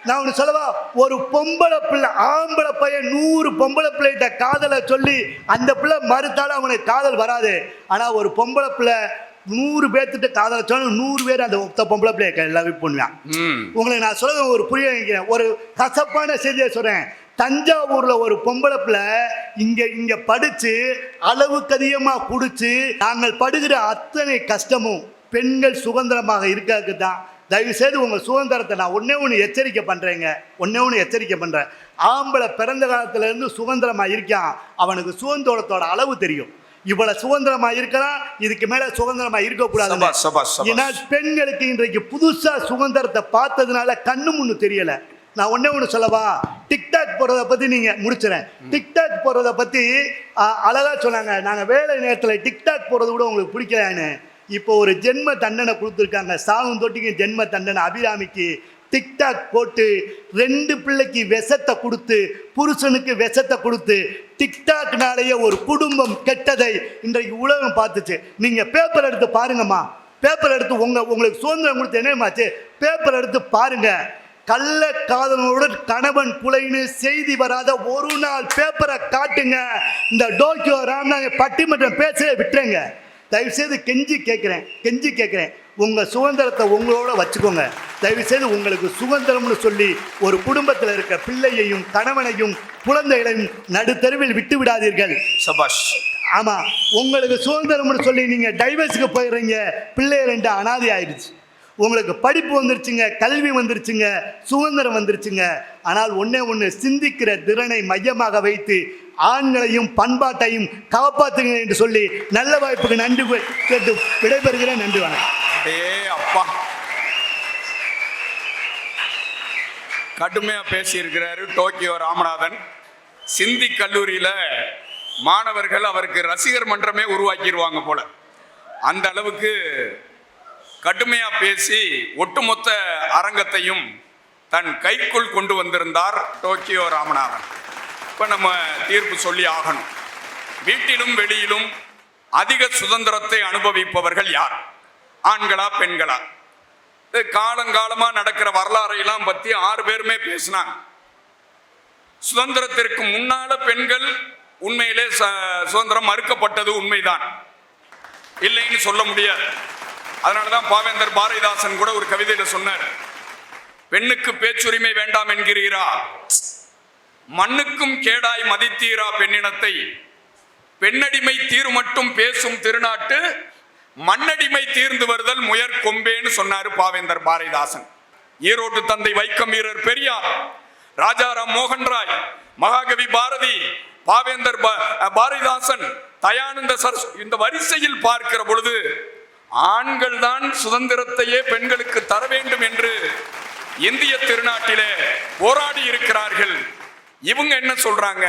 நான் ஒன்று சொல்லவா, ஒரு பொம்பளை பிள்ளை ஆம்பளை பையன் 100 பொம்பளை பிள்ளைகிட்ட காதலை சொல்லி அந்த பிள்ளை மறுத்தாலும் அவனுக்கு காதல் வராது. ஆனால் ஒரு பொம்பளை பிள்ளை 100 பேர்த்திட்ட காதலை சொன்னால் 100 பேர் அந்த ஒத்த பொம்பளை பிள்ளைய எல்லாமே பண்ணுவான். உங்களுக்கு நான் சொல்ல ஒரு புரிய வைக்கிறேன். ஒரு கசப்பான செய்தியை சொல்கிறேன். தஞ்சாவூரில் ஒரு பொம்பளை பிள்ளை இங்கே படித்து அளவுக்கு அதிகமாக குடிச்சு நாங்கள் படுகிற அத்தனை கஷ்டமும் பெண்கள் சுதந்திரமாக இருக்காது தான். தயவுசெய்து உங்கள் சுதந்திரத்தை நான் ஒன்று எச்சரிக்கை பண்ணுறேன். ஆம்பளை பிறந்த காலத்திலேருந்து சுதந்திரமாக இருக்கான். அவனுக்கு சுதந்திரத்தோட அளவு தெரியும். இவ்வளவு சுதந்திரமாக இருக்கலாம், இதுக்கு மேலே சுதந்திரமாக இருக்கக்கூடாது. ஏன்னா பெண்களுக்கு இன்றைக்கு புதுசாக சுதந்திரத்தை பார்த்ததுனால கண்ணு முன்னு தெரியலை. நான் ஒன்று சொல்லவா, டிக்டாக் போடுறதை பற்றி நீங்கள் முடிச்சுறேன். டிக்டாக் போடுறதை பற்றி அழகாக சொன்னாங்க. நாங்கள் வேலை நேரத்தில் டிக்டாக் போடுறத கூட உங்களுக்கு பிடிக்கலான்னு. இப்போ ஒரு ஜென்ம தண்டனை கொடுத்துருக்காங்க. சாகும் தொட்டிக்கு ஜென்ம தண்டனை. அபிராமிக்கு டிக்டாக் போட்டு 2 பிள்ளைக்கு விஷத்தை கொடுத்து, புருஷனுக்கு விஷத்தை கொடுத்து, டிக்டாக்னாலேயே ஒரு குடும்பம் கெட்டதை இன்றைக்கு உலகம் பார்த்துச்சு. நீங்கள் பேப்பர் எடுத்து பாருங்கம்மா. பேப்பர் எடுத்து உங்களுக்கு சுதந்திரம் கொடுத்து என்னமாச்சு? பேப்பர் எடுத்து பாருங்க. கள்ள காதலனுடன் கணவன் கொலைன்னு செய்தி வராத ஒரு நாள் பேப்பரை காட்டுங்க. இந்த டோக்கியோ ராம்நாத் பட்டிமன்றம் பேச விட்டுருங்க. தயவுசெய்து கெஞ்சி கேட்குறேன். உங்கள் சுதந்திரத்தை உங்களோட வச்சுக்கோங்க. தயவுசெய்து உங்களுக்கு சுதந்திரம்னு சொல்லி ஒரு குடும்பத்தில் இருக்க பிள்ளையையும் கணவனையும் குழந்தைகளையும் நடுத்தருவில் விட்டு விடாதீர்கள். சபாஷ். ஆமாம், உங்களுக்கு சுதந்திரம்னு சொல்லி நீங்கள் டைவர்ஸுக்கு போயிடுறீங்க. பிள்ளைய 2 அனாதை ஆயிடுச்சு. உங்களுக்கு படிப்பு வந்துருச்சுங்க, கல்வி வந்துருச்சுங்க, சுதந்திரம் வந்துருச்சுங்க. ஆனால் ஒன்று சிந்திக்கிற திறனை மையமாக வைத்து ஆண்களையும் பண்பாட்டையும் காப்பாற்றுங்க என்று சொல்லி நல்ல வாய்ப்புக்கு நன்றி கேட்டு விடைபெறுகிறேன். நன்றி, வணக்கம். அப்பா கடுமையா பேசியிருக்கிறாரு டோக்கியோ ராமநாதன். சிந்தி கல்லூரியில மாணவர்கள் அவருக்கு ரசிகர் மன்றமே உருவாக்கிடுவாங்க போல, அந்த அளவுக்கு கடுமையா பேசி ஒட்டுமொத்த அரங்கத்தையும் தன் கைக்குள் கொண்டு வந்திருந்தார் டோக்கியோ ராமநாதன். இப்ப நம்ம தீர்ப்பு சொல்லி ஆகணும். வீட்டிலும் வெளியிலும் அதிக சுதந்திரத்தை அனுபவிப்பவர்கள் யார்? ஆண்களா பெண்களா? காலங்காலமா நடக்கிற வரலாறையெல்லாம் பத்தி 6 பேருமே பேசினாங்க. சுதந்திரத்திற்கு முன்னால பெண்கள் உண்மையிலே சுதந்திரம் மறுக்கப்பட்டது உண்மைதான், இல்லைன்னு சொல்ல முடியாது. அதனாலதான் பாவேந்தர் பாரதிதாசன் கூட ஒரு கவிதையில சொன்னார், பெண்ணுக்கு பேச்சுரிமை வேண்டாம் என்கிறீரா, மண்ணுக்கும் கேடாய் மதித்தீரா பெண்ணினத்தை, பெண்ணடிமை தீர் மட்டும் பேசும் திருநாட்டு மண்ணடிமை தீர்ந்து வருதல் முயற் கொம்பேன்னு சொன்னாரு பாவேந்தர் பாரதிதாசன். ஈரோட்டு தந்தை வைக்கம் வீரர் பெரியார், ராஜாராம் மோகன் ராய், மகாகவி பாரதி, பாவேந்தர் பாரதிதாசன், தயானந்த சரஸ், இந்த வரிசையில் பார்க்கிற பொழுது ஆண்கள் தான் சுதந்திரத்தையே பெண்களுக்கு தர வேண்டும் என்று இந்திய திருநாட்டிலே போராடி இருக்கிறார்கள். இவங்க என்ன சொல்றாங்க,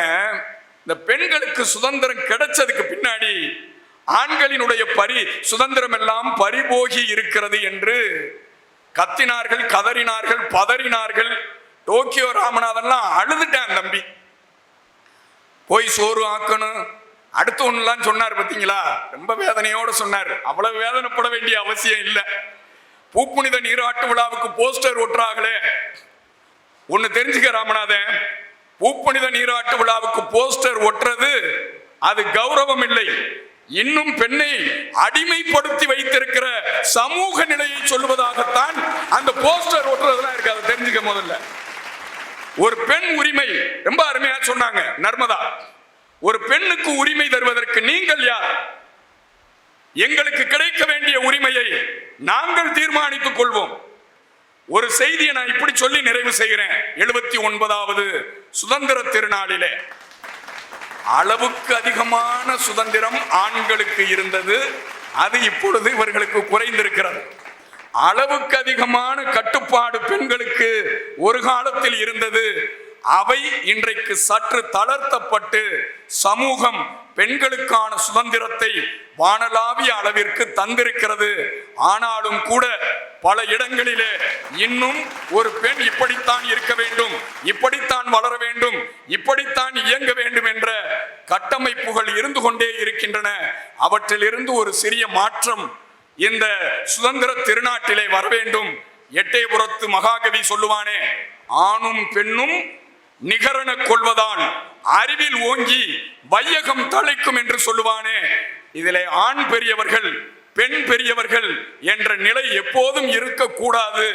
இந்த பெண்களுக்கு சுதந்திரம் கிடைச்சதுக்கு பின்னாடி ஆண்களினுடைய சுதந்திரம் எல்லாம் பறிபோகி இருக்கிறது என்று கத்தினார்கள், கதறினார்கள், பதறினார்கள். டோக்கியோ ராமநாதன்லாம் அழுதுட்டான் தம்பி. போய் சோறு ஆக்கணும் அடுத்து ஒண்ணுலாம் சொன்னார் பார்த்தீங்களா, ரொம்ப வேதனையோட சொன்னார். அவ்வளவு வேதனைப்பட வேண்டிய அவசியம் இல்லை. பூப்புனித நீராட்டு விழாவுக்கு போஸ்டர் ஒட்டுறாங்களே, ஒன்னு தெரிஞ்சுக்க ராமநாதன், பூப்புனித நீராட்டு விழாவுக்கு போஸ்டர் ஒட்டுறது அது கௌரவம் இல்லை, இன்னும் பெண்ணை அடிமைப்படுத்தி வைத்திருக்கிற சமூக நிலையை சொல்வதாகத்தான் அந்த போஸ்டர் ஒட்டுறதுலாம் இருக்கு. அதை தெரிஞ்சுக்க. முதல்ல ஒரு பெண் உரிமை ரொம்ப அருமையா சொன்னாங்க நர்மதா. ஒரு பெண்ணுக்கு உரிமை தருவதற்கு நீங்கள் யார்? எங்களுக்கு கிடைக்க வேண்டிய உரிமையை நாங்கள் தீர்மானித்துக் கொள்வோம். ஒரு செய்தியை நான் இப்படி சொல்லி நிறைவு செய்கிறேன். 79வது சுதந்திர திருநாளிலே அளவுக்கு அதிகமான சுதந்திரம் ஆண்களுக்கு இருந்தது, அது இப்பொழுது இவர்களுக்கு குறைந்திருக்கிறது. அளவுக்கு அதிகமான கட்டுப்பாடு பெண்களுக்கு ஒரு காலத்தில் இருந்தது, அவை இன்றைக்கு சற்று தளர்த்தப்பட்டு சமூகம் பெண்களுக்கான சுதந்திரத்தை வானளாவிய அளவிற்கு தந்திருக்கிறது. ஆனாலும் கூட பல இடங்களிலே இன்னும் ஒரு பெண் இப்படித்தான் இருக்க வேண்டும், இப்படித்தான் வளர வேண்டும், இப்படித்தான் இயங்க வேண்டும் என்ற கட்டமைப்புகள் இருந்து கொண்டே இருக்கின்றன. அவற்றிலிருந்து ஒரு சிறிய மாற்றம் இந்த சுதந்திர திருநாட்டிலே வர வேண்டும். எட்டயபுரத்து மகாகவி சொல்லுவானே, ஆணும் பெண்ணும் நிகரென கொள்வதால் அறிவில் ஓங்கி வையகம் தழைக்கும் என்று சொல்லுவானே. இதிலே ஆண் பெரியவர்கள் பெண் பெரியவர்கள் என்ற நிலை எப்போதும் இருக்கக்கூடாது.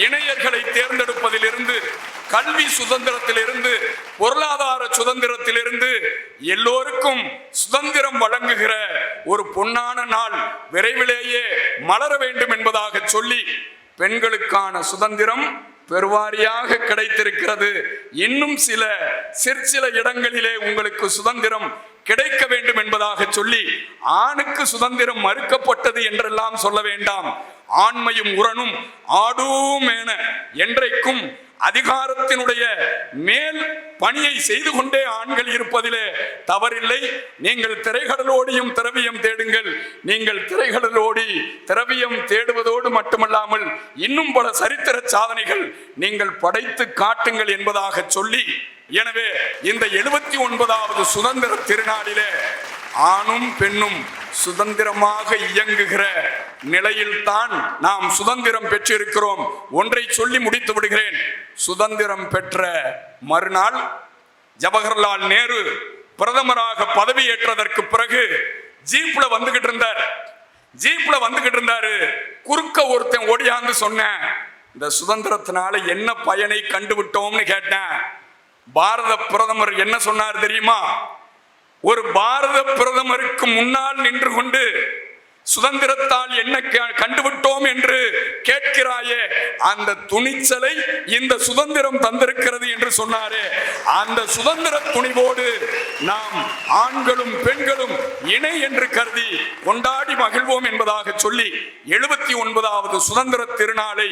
இணையர்களை தேர்ந்தெடுப்பதிலிருந்து, கல்வி சுதந்திரத்திலிருந்து, பொருளாதார சுதந்திரத்திலிருந்து எல்லோருக்கும் சுதந்திரம் வழங்குகிற ஒரு பொன்னான நாள் விரைவிலேயே மலர வேண்டும் என்பதாக சொல்லி, பெண்களுக்கான சுதந்திரம் பெருவாரியாக கிடைத்திருக்கிறது. இன்னும் சிற்சில இடங்களிலே உங்களுக்கு சுதந்திரம் கிடைக்க வேண்டும் என்பதாக சொல்லி, ஆணுக்கு சுதந்திரம் மறுக்கப்பட்டது என்றெல்லாம் சொல்ல வேண்டாம். ஆண்மையும் உரனும் ஆடூமேன என்றைக்கும் அதிகாரத்தினுடைய மேல் பணியை செய்து கொண்டே ஆண்கள் இருப்பதிலே தவறில்லை. நீங்கள் திரைக்கடலோடியும் திரவியம் தேடுங்கள். நீங்கள் திரைக்கடலோடி திரவியம் தேடுவதோடு மட்டுமல்லாமல் இன்னும் பல சரித்திர சாதனைகள் நீங்கள் படைத்து காட்டுங்கள் என்பதாக சொல்லி, எனவே இந்த 79வது சுதந்திர திருநாளிலே ஆணும் பெண்ணும் சுதந்திரமாக இயங்குகிற நிலையில்தான் நாம் சுதந்திரம் பெற்றிருக்கிறோம். ஒன்றை சொல்லி முடித்து விடுகிறேன். சுதந்திரம் பெற்ற மறுநாள் ஜவஹர்லால் நேரு பிரதமராக பதவியேற்றதற்கு பிறகு ஜீப்ல வந்துகிட்டு இருந்தாரு. குறுக்க ஒருத்தன் ஓடியாந்து சொன்னேன், இந்த சுதந்திரத்தினால என்ன பயனை கண்டுவிட்டோம்னு கேட்டேன். பாரத பிரதமர் என்ன சொன்னார் தெரியுமா? ஒரு பாரத பிரதமருக்கு முன்னால் நின்று கொண்டு சுதந்திரத்தால் என்ன கண்டுவிட்டோம் என்று கேட்கிறாயே, அந்த துணிச்சலை இந்த சுதந்திரம் தந்திருக்கிறது என்று சொன்னாரே, அந்த சுதந்திர துணிவோடு நாம் ஆண்களும் பெண்களும் இணை என்று கருதி கொண்டாடி மகிழ்வோம் என்பதாக சொல்லி 79வது சுதந்திர திருநாளை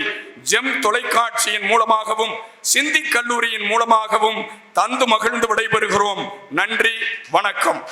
ஜெம் தொலைக்காட்சியின் மூலமாகவும் சிந்தி கல்லூரியின் மூலமாகவும் தந்து மகிழ்ந்து விடைபெறுகிறோம். நன்றி, வணக்கம்.